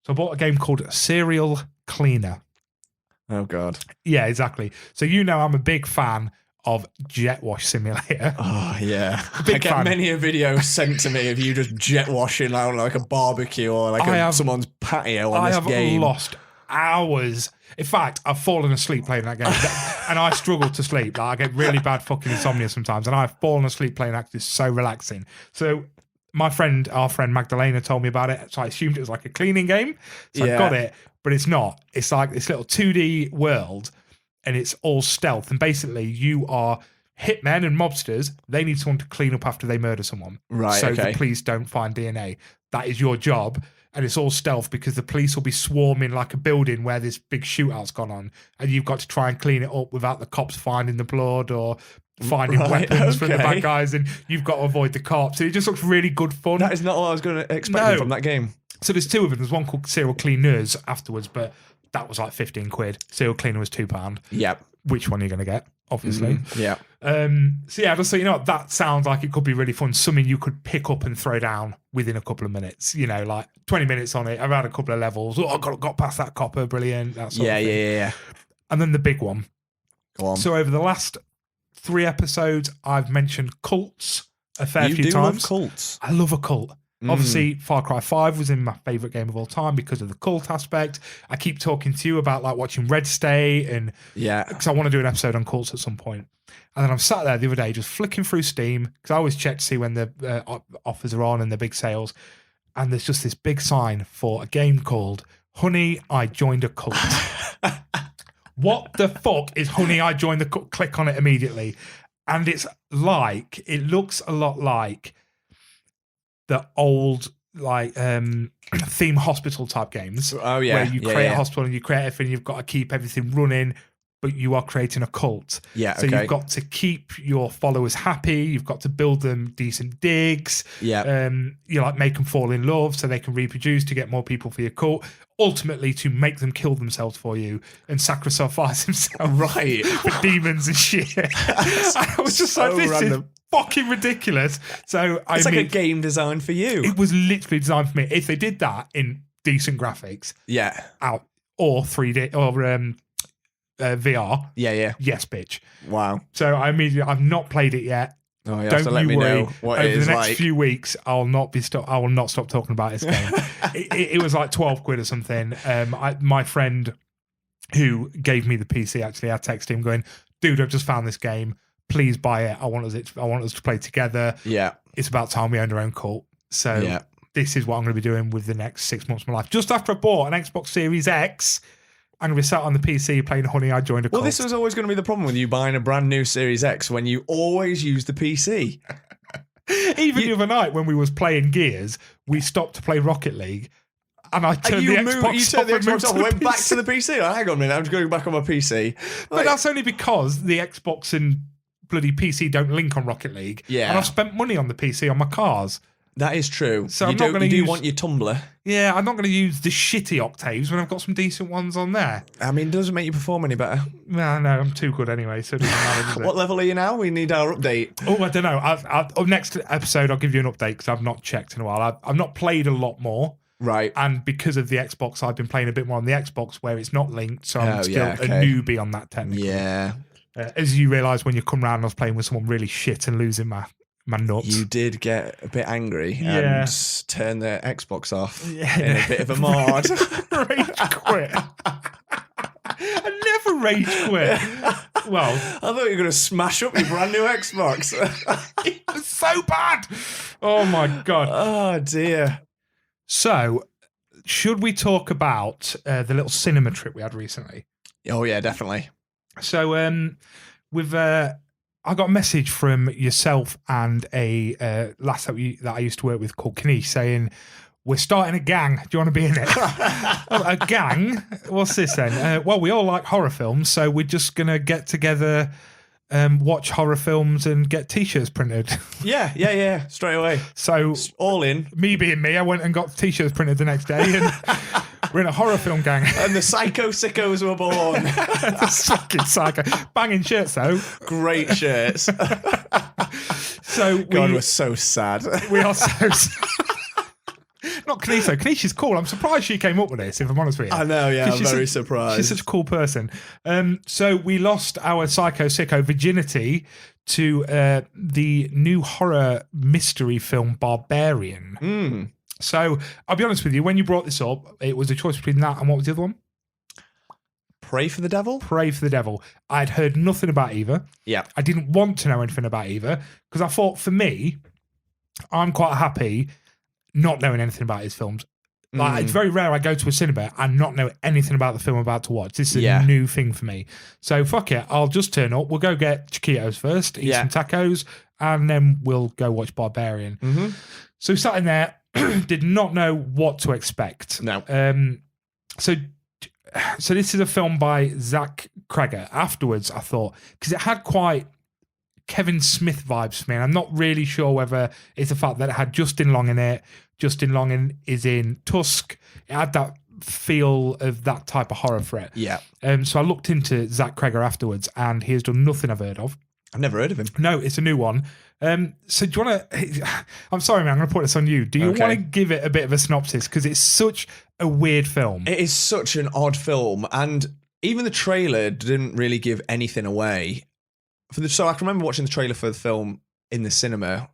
So I bought a game called Serial Cleaner. Oh, God. Yeah, exactly. So I'm a big fan of Jet Wash Simulator. Oh, yeah. Big I get fan. many a video sent to me of you just jet washing out like a barbecue or like someone's patio on this game. I have lost hours. In fact, I've fallen asleep playing that game. And I struggle to sleep. Like, I get really bad fucking insomnia sometimes. And I've fallen asleep playing that. It's so relaxing. So our friend Magdalena told me about it. So I assumed it was like a cleaning game. So I got it. But it's not. It's like this little 2D world, and it's all stealth. And basically, you are hitmen and mobsters. They need someone to clean up after they murder someone. Right, so okay. the police don't find DNA. That is your job. And it's all stealth because the police will be swarming like a building where this big shootout's gone on. And you've got to try and clean it up without the cops finding the blood or finding weapons from the bad guys. And you've got to avoid the cops. And it just looks really good fun. That is not what I was going to expect from that game. So there's two of them. There's one called Serial Cleaners afterwards, but that was like 15 quid. Serial Cleaner was £2. Yep. Which one are you going to get? Obviously. Yeah. So yeah, just so you know, that sounds like it could be really fun. Something you could pick up and throw down within a couple of minutes. Like 20 minutes on it. I've had a couple of levels. Oh, I got past that copper. Brilliant. That sort of thing. Yeah. And then the big one. Go on. So over the last 3 episodes, I've mentioned cults a fair few times. You do love cults. I love a cult. Obviously, Far Cry 5 was in my favourite game of all time because of the cult aspect. I keep talking to you about like watching Red State and because I want to do an episode on cults at some point. And then I'm sat there the other day just flicking through Steam because I always check to see when the offers are on and the big sales. And there's just this big sign for a game called Honey, I Joined a Cult. What the fuck is Honey, I Joined the Cult? Click on it immediately. And it looks a lot like the old theme hospital type games. Oh yeah, where you create a hospital and you create everything. You've got to keep everything running, but you are creating a cult. Yeah, so you've got to keep your followers happy. You've got to build them decent digs. Yeah, you make them fall in love so they can reproduce to get more people for your cult. Ultimately, to make them kill themselves for you and sacrifice themselves for demons and shit. I was just like, this random. Is fucking ridiculous. So it's like a game designed for you. It was literally designed for me. If they did that in decent graphics, out or 3D or VR, yes, bitch. Wow. So I've not played it yet. Oh, you have to let me know what it is like. Over the next few weeks, I will not stop talking about this game. it was like 12 quid or something. My friend who gave me the PC. Actually, I texted him going, "Dude, I've just found this game. Please buy it. I want us to play together. Yeah. It's about time we owned our own cult." So this is what I'm going to be doing with the next 6 months of my life. Just after I bought an Xbox Series X, I'm going to be sat on the PC playing Honey, I Joined a Cult. Well, this was always going to be the problem with you buying a brand new Series X when you always use the PC. Even the other night when we was playing Gears, we stopped to play Rocket League, and I turned the Xbox off and went back to the PC. Like, hang on a minute, I'm just going back on my PC. But that's only because the Xbox and bloody PC don't link on Rocket League. Yeah. And I've spent money on the PC on my cars. That is true. So you do want your Tumblr. Yeah, I'm not going to use the shitty octaves when I've got some decent ones on there. I mean, it doesn't make you perform any better. No, I'm too good anyway, so it doesn't matter, does it? What level are you now? We need our update. Oh, I don't know. Next episode, I'll give you an update because I've not checked in a while. I've not played a lot more. Right. And because of the Xbox, I've been playing a bit more on the Xbox where it's not linked, so I'm still a newbie on that technically. Yeah. As you realise when you come round, I was playing with someone really shit and losing my nuts. You did get a bit angry and turn the Xbox off in a bit of a mod. Rage quit. I never rage quit. Well, I thought you were going to smash up your brand new Xbox. It was so bad. Oh my God. Oh dear. So, should we talk about the little cinema trip we had recently? Oh yeah, definitely. So, I got a message from yourself and a lass that I used to work with called Kanish saying, "We're starting a gang. Do you want to be in it?" A gang? What's this then? Well, we all like horror films, so we're just going to get together, watch horror films and get T-shirts printed. Yeah. Straight away. So all in. Me being me, I went and got T-shirts printed the next day and we're in a horror film gang. And the psycho sickos were born. The fucking psycho. Banging shirts though. Great shirts. So we're so sad. We are so sad. Not Kanish though. Kanish is cool. I'm surprised she came up with this, if I'm honest with you. I know, yeah, I'm very surprised. She's such a cool person. So we lost our psycho sicko virginity to the new horror mystery film Barbarian. So I'll be honest with you, when you brought this up, it was a choice between that and what was the other one? Pray for the Devil? Pray for the Devil. I'd heard nothing about either. Yeah. I didn't want to know anything about either because I thought for me, I'm quite happy not knowing anything about his films. Like, it's very rare I go to a cinema and not know anything about the film I'm about to watch. This is a new thing for me. So fuck it, I'll just turn up. We'll go get chiquitos first, eat some tacos, and then we'll go watch Barbarian. So we sat in there, did not know what to expect. No. So this is a film by Zach Cregger. Afterwards, I thought, because it had quite Kevin Smith vibes for me, and I'm not really sure whether it's the fact that it had Justin Long in it. Justin Long is in Tusk. It had that feel of that type of horror threat. Yeah. So I looked into Zach Cregger afterwards, and he has done nothing I've heard of. I've never heard of him. No, it's a new one. So do you want to... I'm sorry, man, I'm going to put this on you. Do you want to give it a bit of a synopsis? Because it's such a weird film. It is such an odd film, and even the trailer didn't really give anything away. So I can remember watching the trailer for the film in the cinema.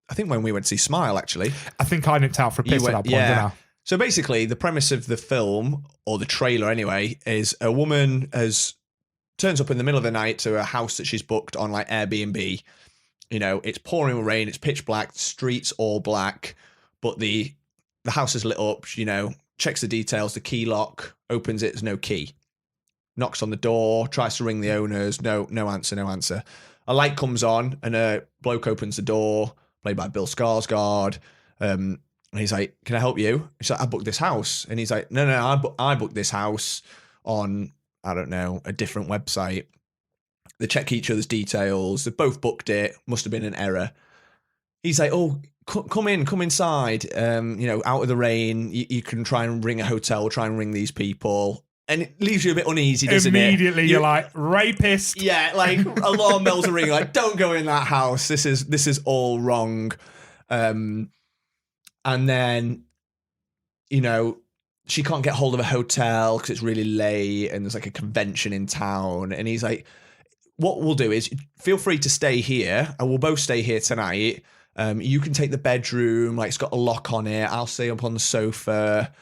I think when we went to see Smile, actually. I think I nipped out for a piss at that point, didn't I? So basically, the premise of the film, or the trailer anyway, is a woman turns up in the middle of the night to a house that she's booked on like Airbnb. You know, it's pouring with rain, it's pitch black, the streets all black, but the house is lit up, you know, checks the details, the key lock, opens it, there's no key. Knocks on the door, tries to ring the owners, no answer. A light comes on and a bloke opens the door, played by Bill Skarsgård. And he's like, "Can I help you?" She's like, "I booked this house." And he's like, No, I booked this house on, I don't know, a different website. They check each other's details. They both booked it. Must have been an error. He's like, "Oh, come inside. You know, out of the rain. You can try and ring a hotel, try and ring these people." And it leaves you a bit uneasy, doesn't it? Immediately, you're like, rapist. Yeah, like alarm bells are ringing. Like, don't go in that house. This is all wrong. And then, you know, she can't get hold of a hotel because it's really late and there's like a convention in town. And he's like, "What we'll do is feel free to stay here, and we'll both stay here tonight. You can take the bedroom, like it's got a lock on it. I'll stay up on the sofa."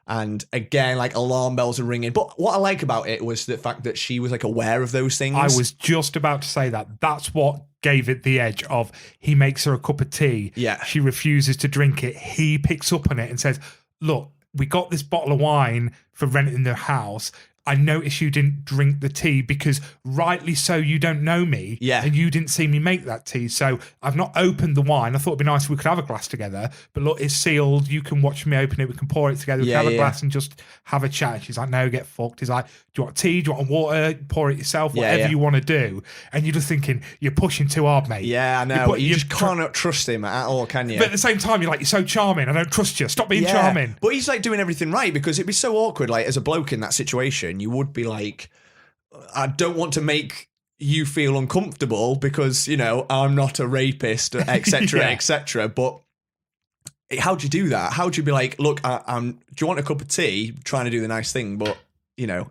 And again, like alarm bells are ringing. But what I like about it was the fact that she was like aware of those things. I was just about to say that. That's what gave it the edge of he makes her a cup of tea. Yeah. She refuses to drink it. He picks up on it and says, look, we got this bottle of wine for renting the house. I noticed you didn't drink the tea because rightly so, you don't know me. Yeah. And you didn't see me make that tea. So I've not opened the wine. I thought it'd be nice if we could have a glass together. But look, it's sealed. You can watch me open it. We can pour it together. We can have a glass and just have a chat. She's like, no, get fucked. He's like, do you want tea? Do you want water? Pour it yourself. Whatever you want to do. And you're just thinking, you're pushing too hard, mate. Yeah, I know. You just cannot trust him at all, can you? But at the same time, you're like, you're so charming. I don't trust you. Stop being charming. But he's like doing everything right because it'd be so awkward. Like as a bloke in that situation, you would be like, I don't want to make you feel uncomfortable because, you know, I'm not a rapist, etc., etc. But how'd you do that? How'd you be like, look, do you want a cup of tea? Trying to do the nice thing, but, you know,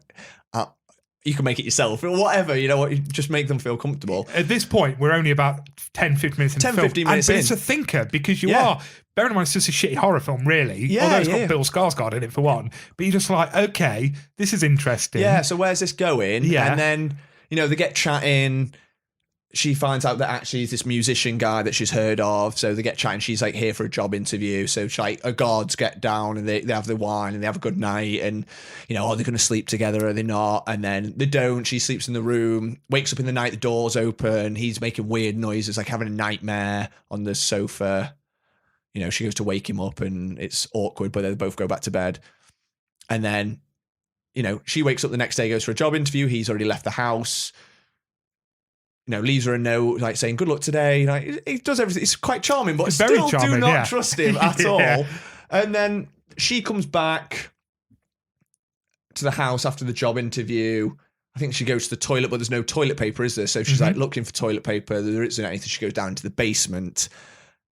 you can make it yourself or whatever, you know what, you just make them feel comfortable. At this point, we're only about 10, 15 minutes in 10, the film. 15 minutes But in. it's a thinker because you are, bearing in mind it's just a shitty horror film, really. Although it's got Bill Skarsgård in it for one. But you're just like, okay, this is interesting. Yeah, so where's this going? Yeah. And then, you know, they get chatting. She finds out that actually he's this musician guy that she's heard of. So they get chatting. She's like here for a job interview. So she, like, her guards get down and they have the wine and they have a good night. And, you know, are they going to sleep together? Are they not? And then they don't. She sleeps in the room, wakes up in the night, the door's open. He's making weird noises, like having a nightmare on the sofa. You know, she goes to wake him up and it's awkward, but they both go back to bed. And then, you know, she wakes up the next day, goes for a job interview. He's already left the house. You know, leaves her a note, like saying, good luck today. Like, he does everything. It's quite charming, but Very still charming, do not trust him at all. And then she comes back to the house after the job interview. I think she goes to the toilet, but there's no toilet paper, is there? So she's like looking for toilet paper. There isn't anything. She goes down into the basement.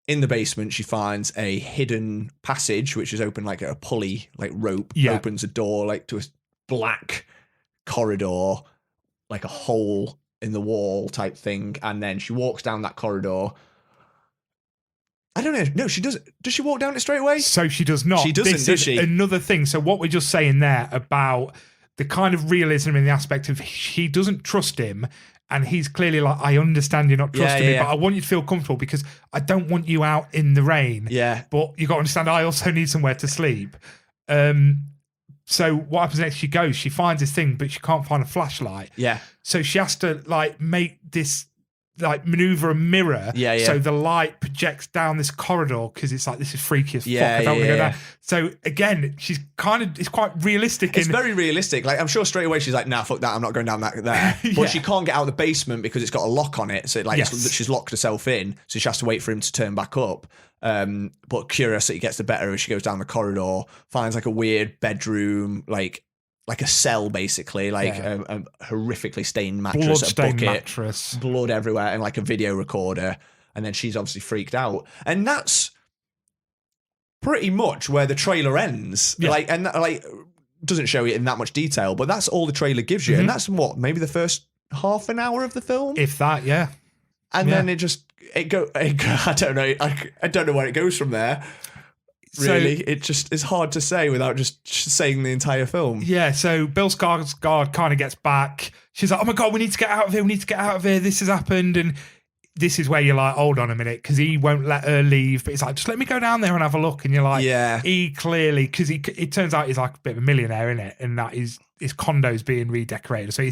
In the basement, she finds a hidden passage, which is open like a pulley, like rope, opens a door like to a black corridor, like a hole in the wall type thing. And then she walks down that corridor. I don't know. No, she doesn't. Does she walk down it straight away? So she does not. She doesn't, this does is she? Another thing. So what we're just saying there about the kind of realism in the aspect of she doesn't trust him. And he's clearly like, I understand you're not trusting me, but I want you to feel comfortable because I don't want you out in the rain. Yeah. But you got to understand, I also need somewhere to sleep. So what happens next? She goes, she finds this thing, but she can't find a flashlight. Yeah. So she has to like make this, like maneuver a mirror. So the light projects down this corridor because it's like, this is freaky as fuck. I don't want to go there. So again, she's kind of, it's quite realistic. It's very realistic. Like, I'm sure straight away she's like, nah, fuck that. I'm not going down that there. But she can't get out of the basement because it's got a lock on it. So like she's locked herself in. So she has to wait for him to turn back up. But curiosity gets the better as she goes down the corridor, finds like a weird bedroom, like a cell basically, like a horrifically stained mattress, a bucket, blood everywhere, and like a video recorder. And then she's obviously freaked out, and that's pretty much where the trailer ends. Like, and like doesn't show it in that much detail, but that's all the trailer gives you, and that's what, maybe the first half an hour of the film, if that. And then it I don't know. I don't know where it goes from there. Really, so, it just is hard to say without just saying the entire film. Yeah, so Bill Skarsgård kind of gets back. She's like, oh my God, we need to get out of here. We need to get out of here. This has happened. And this is where you're like, hold on a minute, because he won't let her leave. But it's like, just let me go down there and have a look. And you're like, he clearly, because it turns out he's like a bit of a millionaire, innit? And that his condo's being redecorated. So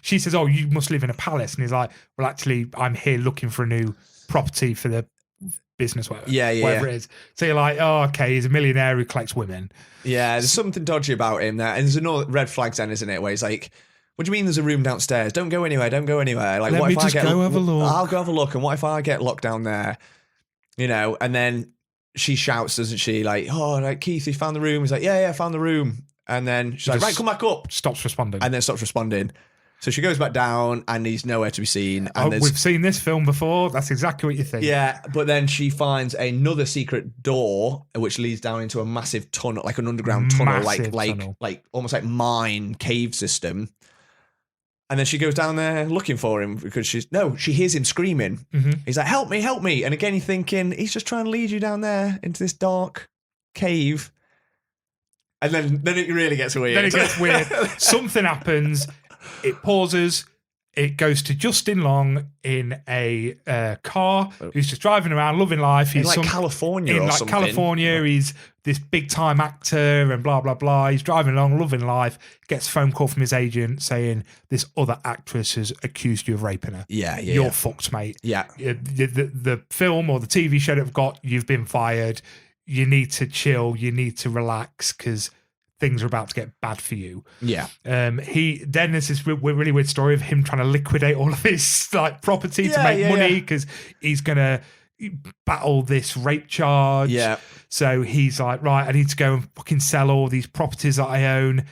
she says, oh, you must live in a palace. And he's like, well, actually, I'm here looking for a new property for the business, whatever it is. So you're like, oh, okay, he's a millionaire who collects women. Yeah, there's something dodgy about him there. And there's another red flags then, isn't it? Where he's like, what do you mean there's a room downstairs? Don't go anywhere. Like, Let what me if just I get go have a look. I'll go have a look. And what if I get locked down there? You know, and then she shouts, doesn't she? Like, oh, like, Keith, you found the room. He's like, yeah, I found the room. And then she's like, right, come back up. Stops responding. And then stops responding. So she goes back down and he's nowhere to be seen. And we've seen this film before. That's exactly what you think. Yeah, but then she finds another secret door which leads down into a massive tunnel, like an underground tunnel, like almost like mine cave system. And then she goes down there looking for him because she hears him screaming. He's like, help me. And again, you're thinking, he's just trying to lead you down there into this dark cave. And then it really gets weird. Then it gets weird. Something happens. It pauses. It goes to Justin Long in a car who's just driving around, loving life. He's in California or something. California, he's this big-time actor and blah, blah, blah. He's driving along, loving life, gets a phone call from his agent saying this other actress has accused you of raping her. Yeah. You're fucked, mate. Yeah. The film or the TV show that I've got, you've been fired. You need to chill. You need to relax because things are about to get bad for you. Yeah. Then there's this really weird story of him trying to liquidate all of his property to make money because he's gonna battle this rape charge. Yeah. So he's like, right, I need to go and fucking sell all these properties that I own.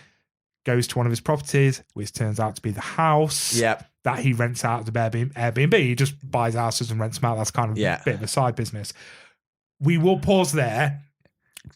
Goes to one of his properties, which turns out to be the house. Yeah. That he rents out to Airbnb. He just buys houses and rents them out. That's kind of a bit of a side business. We will pause there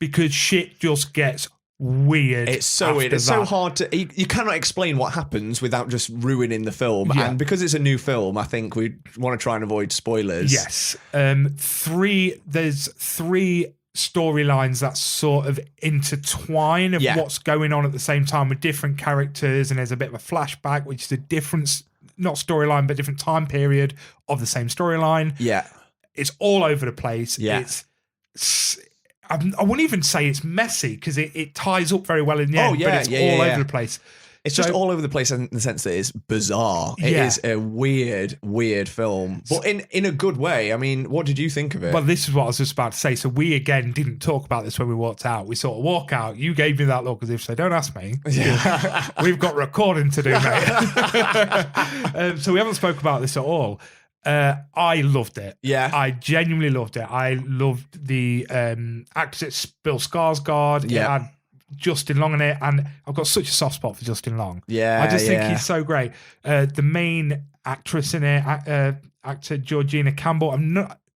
because shit just gets weird. It's so weird. It's so hard to. You cannot explain what happens without just ruining the film. Yeah. And because it's a new film, I think we want to try and avoid spoilers. Yes. There's three storylines that sort of intertwine of what's going on at the same time with different characters, and there's a bit of a flashback, which is a different, not storyline, but different time period of the same storyline. Yeah. It's all over the place. Yeah. I wouldn't even say it's messy because it ties up very well in the end, but it's all over the place. It's just all over the place in the sense that it's bizarre. It is a weird, weird film, but in a good way. I mean, what did you think of it? Well, this is what I was just about to say. So we, again, didn't talk about this when we walked out. We sort of walk out. You gave me that look as if, so don't ask me. Yeah. We've got recording to do, mate. So we haven't spoke about this at all. I loved it. Yeah. I genuinely loved it. I loved the actor Bill Skarsgård. Yeah. It had Justin Long in it, and I've got such a soft spot for Justin Long. Yeah. I just think he's so great. The main actress in it, actor Georgina Campbell,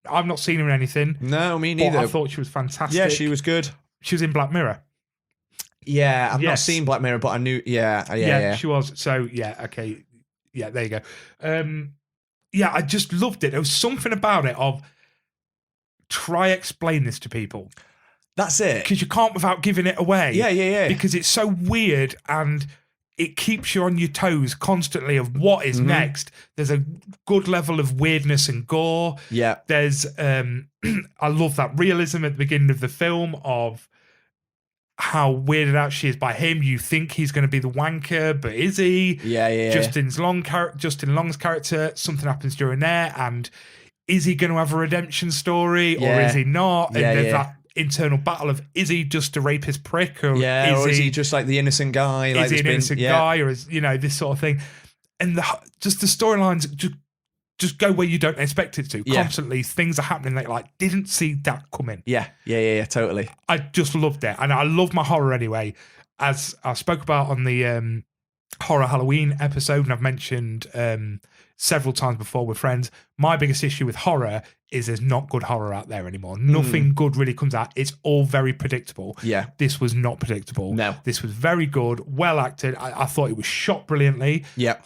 I've not seen her in anything. No, me neither. I thought she was fantastic. Yeah, she was good. She was in Black Mirror. Yeah, I've not seen Black Mirror, but I knew. Yeah, she was. So okay, yeah, there you go. Yeah, I just loved it. There was something about it of try explain this to people. That's it. Because you can't without giving it away. Yeah. Because it's so weird and it keeps you on your toes constantly of what is next. There's a good level of weirdness and gore. Yeah. There's, I love that realism at the beginning of the film of how weirded out she is by him. You think he's going to be the wanker, but is he? Yeah. Justin Long's character, something happens during there, and is he going to have a redemption story or is he not? And there's that internal battle of is he just a rapist prick or is he just like the innocent guy? Is he an innocent guy or is this sort of thing? And just the storylines just go where you don't expect it to. Constantly things are happening that like didn't see that coming. Yeah, totally. I just loved it, and I love my horror anyway. As I spoke about on the horror Halloween episode, and I've mentioned several times before with friends, my biggest issue with horror is there's not good horror out there anymore. Nothing good really comes out. It's all very predictable. Yeah. This was not predictable. No. This was very good, well acted. I thought it was shot brilliantly. Yeah.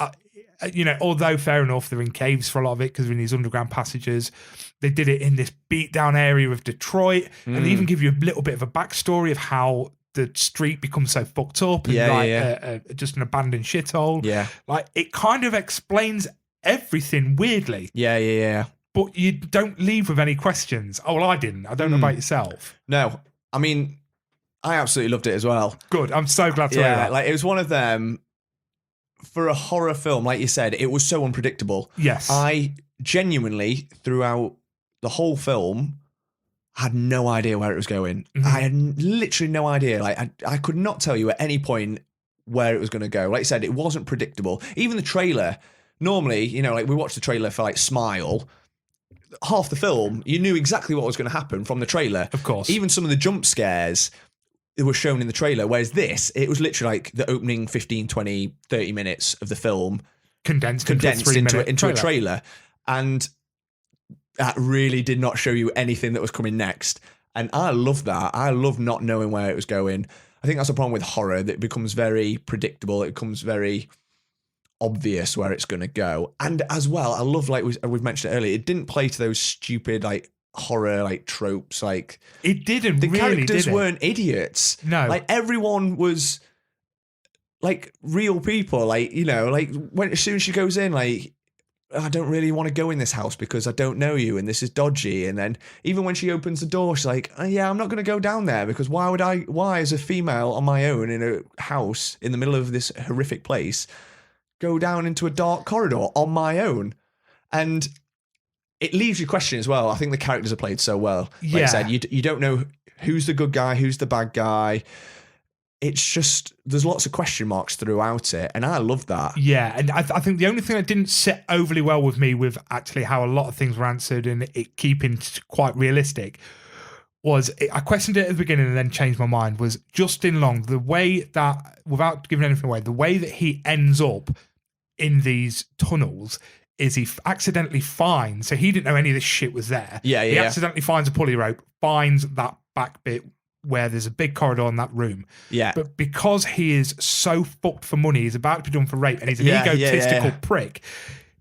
Although fair enough, they're in caves for a lot of it because they're in these underground passages. They did it in this beat down area of Detroit, and they even give you a little bit of a backstory of how the street becomes so fucked up and just an abandoned shithole. Yeah. Like it kind of explains everything weirdly. Yeah. But you don't leave with any questions. Oh, well, I didn't. I don't know about yourself. No. I mean, I absolutely loved it as well. Good. I'm so glad to hear that. Like it was one of them. For a horror film, like you said, it was so unpredictable. Yes. I genuinely, throughout the whole film, had no idea where it was going. I had literally no idea. Like I could not tell you at any point where it was going to go. Like you said, it wasn't predictable. Even the trailer. Normally, like we watched the trailer for like Smile. Half the film, you knew exactly what was going to happen from the trailer. Of course. Even some of the jump scares it was shown in the trailer, whereas this, it was literally like the opening 15, 20, 30 minutes of the film condensed into a trailer. And that really did not show you anything that was coming next. And I love that. I love not knowing where it was going. I think that's the problem with horror, that it becomes very predictable. It becomes very obvious where it's going to go. And as well, I love, like we've mentioned it earlier, it didn't play to those stupid, like, horror like tropes. Like it didn't the really, characters did it? weren't idiots. No. Like everyone was like real people. Like, you know, like as soon as she goes in, like, I don't really want to go in this house because I don't know you and this is dodgy. And then even when she opens the door, she's like, oh, yeah, I'm not going to go down there because why as a female on my own in a house in the middle of this horrific place, go down into a dark corridor on my own? And it leaves you questioning as well. I think the characters are played so well. Like I said, you don't know who's the good guy, who's the bad guy. It's just, there's lots of question marks throughout it, and I love that. Yeah, and I think the only thing that didn't sit overly well with me with actually how a lot of things were answered and it keeping quite realistic was, I questioned it at the beginning and then changed my mind, was Justin Long, the way that, without giving anything away, the way that he ends up in these tunnels is he accidentally finds, so he didn't know any of this shit was there. He accidentally finds a pulley rope, finds that back bit where there's a big corridor in that room. Yeah. But because he is so fucked for money, he's about to be done for rape, and he's an egotistical prick,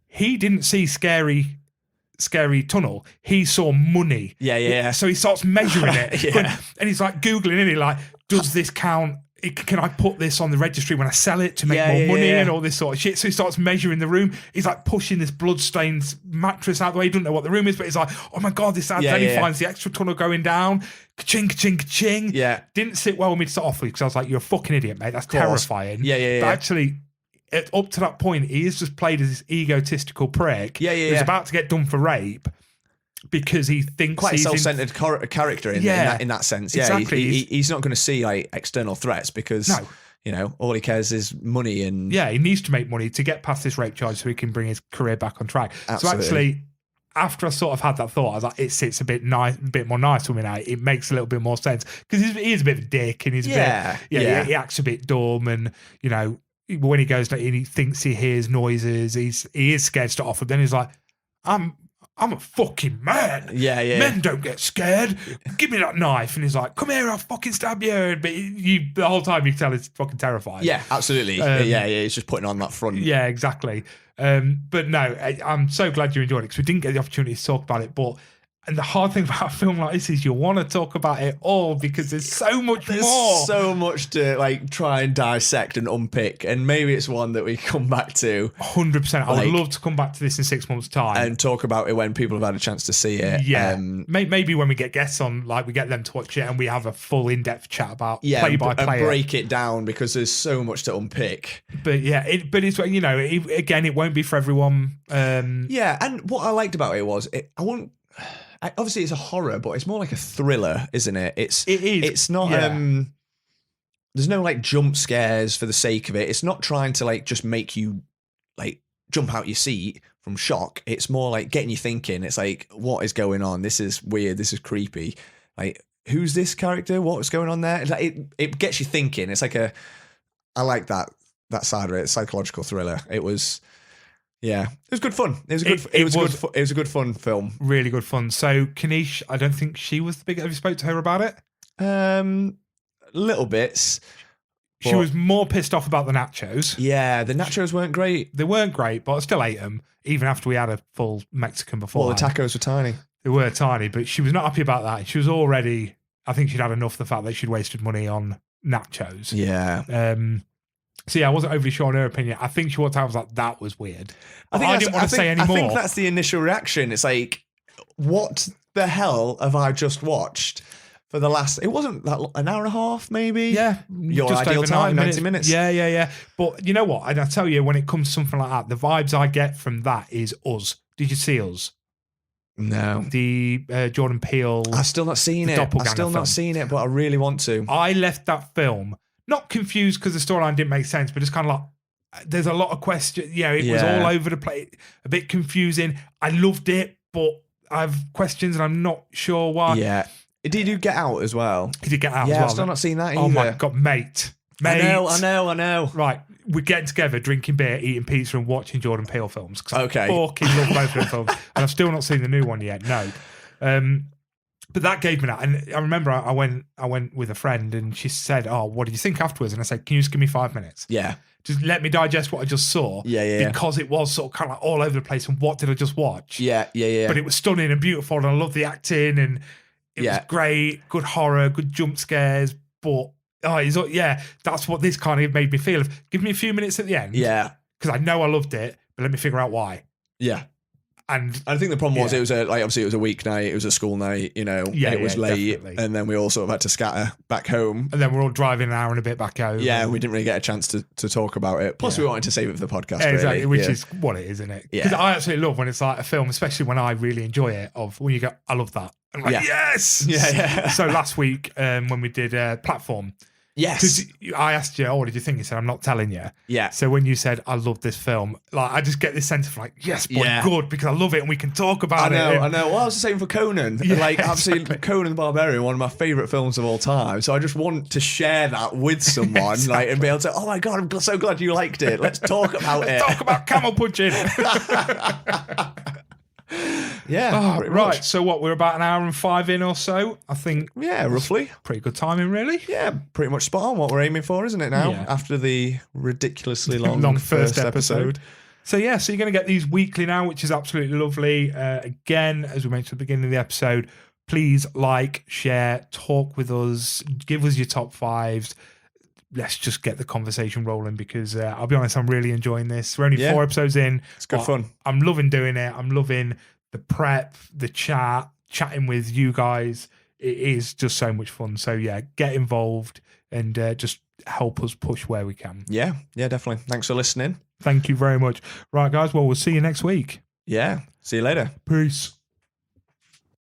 he didn't see scary tunnel. He saw money. Yeah. So he starts measuring it. And he's like Googling it, like, does this count? Can I put this on the registry when I sell it to make more money and all this sort of shit? So he starts measuring the room. He's like pushing this bloodstained mattress out the way. He doesn't know what the room is, but he's like, oh my God, this adds. Then he finds the extra tunnel going down. Ka-ching, ka-ching, ka-ching. Yeah. Didn't sit well with me to start off with because I was like, you're a fucking idiot, mate. That's terrifying. But actually, up to that point, he is just played as this egotistical prick who's about to get done for rape. Because he thinks quite he's a self-centered character in that sense. Yeah, exactly. He's not going to see like external threats because you know, all he cares is money and he needs to make money to get past this rape charge so he can bring his career back on track. Absolutely. So actually, after I sort of had that thought, I was like, it sits a bit more nice with me now. It makes a little bit more sense because he is a bit of a dick and he's a bit he acts a bit dumb and you know when he goes and he thinks he hears noises, he is scared to start off, but then he's like, I'm a fucking man. Men don't get scared. Give me that knife. And he's like, come here, I'll fucking stab you. But the whole time you can tell it's fucking terrifying. Yeah, absolutely. He's just putting on that front. Yeah, exactly. But no, I'm so glad you enjoyed it because we didn't get the opportunity to talk about it. And the hard thing about a film like this is you want to talk about it all because there's so much more. So much to like try and dissect and unpick. And maybe it's one that we come back to. 100%. I would love to come back to this in 6 months' time. And talk about it when people have had a chance to see it. Yeah. Maybe when we get guests on, like we get them to watch it and we have a full in-depth chat about play by play. And break it down because there's so much to unpick. But yeah, it's, you know, again, it won't be for everyone. Yeah. And what I liked about it was, obviously it's a horror, but it's more like a thriller, isn't it? It is. It's not. There's no like jump scares for the sake of it. It's not trying to like just make you like jump out your seat from shock. It's more like getting you thinking. It's like, what is going on? This is weird. This is creepy. Like, who's this character? What's going on there? It's like, it gets you thinking. It's like I like that side of it. Psychological thriller. It was. Yeah, it was good fun. It was a good fun film. Really good fun. So Kanish, I don't think she was the big. Have you spoke to her about it? Little bits. She was more pissed off about the nachos. Yeah, the nachos weren't great. They weren't great, but I still ate them, even after we had a full Mexican before. Well, the tacos were tiny. They were tiny, but she was not happy about that. She was already, I think she'd had enough of the fact that she'd wasted money on nachos. Yeah. So yeah, I wasn't overly sure on her opinion. I think she walked out and was like, that was weird. I didn't want to say any more. I think that's the initial reaction. It's like, what the hell have I just watched for the last, it wasn't that an hour and a half, maybe? Yeah. Your just ideal time, 90 minutes. Yeah. But you know what? And I tell you, when it comes to something like that, the vibes I get from that is Us. Did you see Us? No. The Jordan Peele. I've still not seen it. But I really want to. I left that film not confused because the storyline didn't make sense, but it's kind of like there's a lot of questions. You know, it was all over the place, a bit confusing. I loved it, but I have questions and I'm not sure why. Yeah. Did you Get Out as well? He did Get Out as well. Yeah, I've still not seen that either. Oh my God, mate. I know. Right, we're getting together, drinking beer, eating pizza and watching Jordan Peele films. Okay. I fucking love both of them films. And I've still not seen the new one yet, no. But that gave me that. And I remember I went with a friend and she said, "Oh, what did you think afterwards?" And I said, "Can you just give me 5 minutes? Yeah. Just let me digest what I just saw." Yeah. Because it was sort of kind of like all over the place. And what did I just watch? Yeah. But it was stunning and beautiful. And I love the acting. And it was great. Good horror, good jump scares. But, that's what this kind of made me feel. Give me a few minutes at the end. Yeah. Because I know I loved it, but let me figure out why. Yeah. And I think the problem was it was obviously it was a weeknight, it was a school night, it was late, definitely. And then we all sort of had to scatter back home. And then we're all driving an hour and a bit back home. Yeah, we didn't really get a chance to talk about it. Plus we wanted to save it for the podcast. Exactly, really. which is what it is, isn't it? Because I absolutely love when it's like a film, especially when I really enjoy it, of when you go, I love that. I'm like, yes! Yeah. So last week when we did Platform, yes, because I asked you, what did you think? You said, I'm not telling you. Yeah. So when you said, I love this film, like I just get this sense of like, yes, boy, good, because I love it and we can talk about it. I know. Well, I was the same for Conan. Absolutely, Conan the Barbarian, one of my favourite films of all time. So I just want to share that with someone, and be able to, oh my God, I'm so glad you liked it. Let's talk about it. Talk about camel punching. Yeah. Oh, right. Much. So what? We're about an hour and 5 in or so, I think. Yeah, roughly. Pretty good timing, really. Yeah, pretty much spot on what we're aiming for, isn't it now? Yeah. After the ridiculously long first episode. So you're going to get these weekly now, which is absolutely lovely. Again, as we mentioned at the beginning of the episode, please like, share, talk with us, give us your top 5s. Let's just get the conversation rolling because I'll be honest, I'm really enjoying this. We're only 4 episodes in. It's good fun. I'm loving doing it. I'm loving the prep, the chatting with you guys. It is just so much fun. So get involved and just help us push where we can. Yeah, definitely. Thanks for listening. Thank you very much. Right, guys. Well, we'll see you next week. Yeah. See you later. Peace.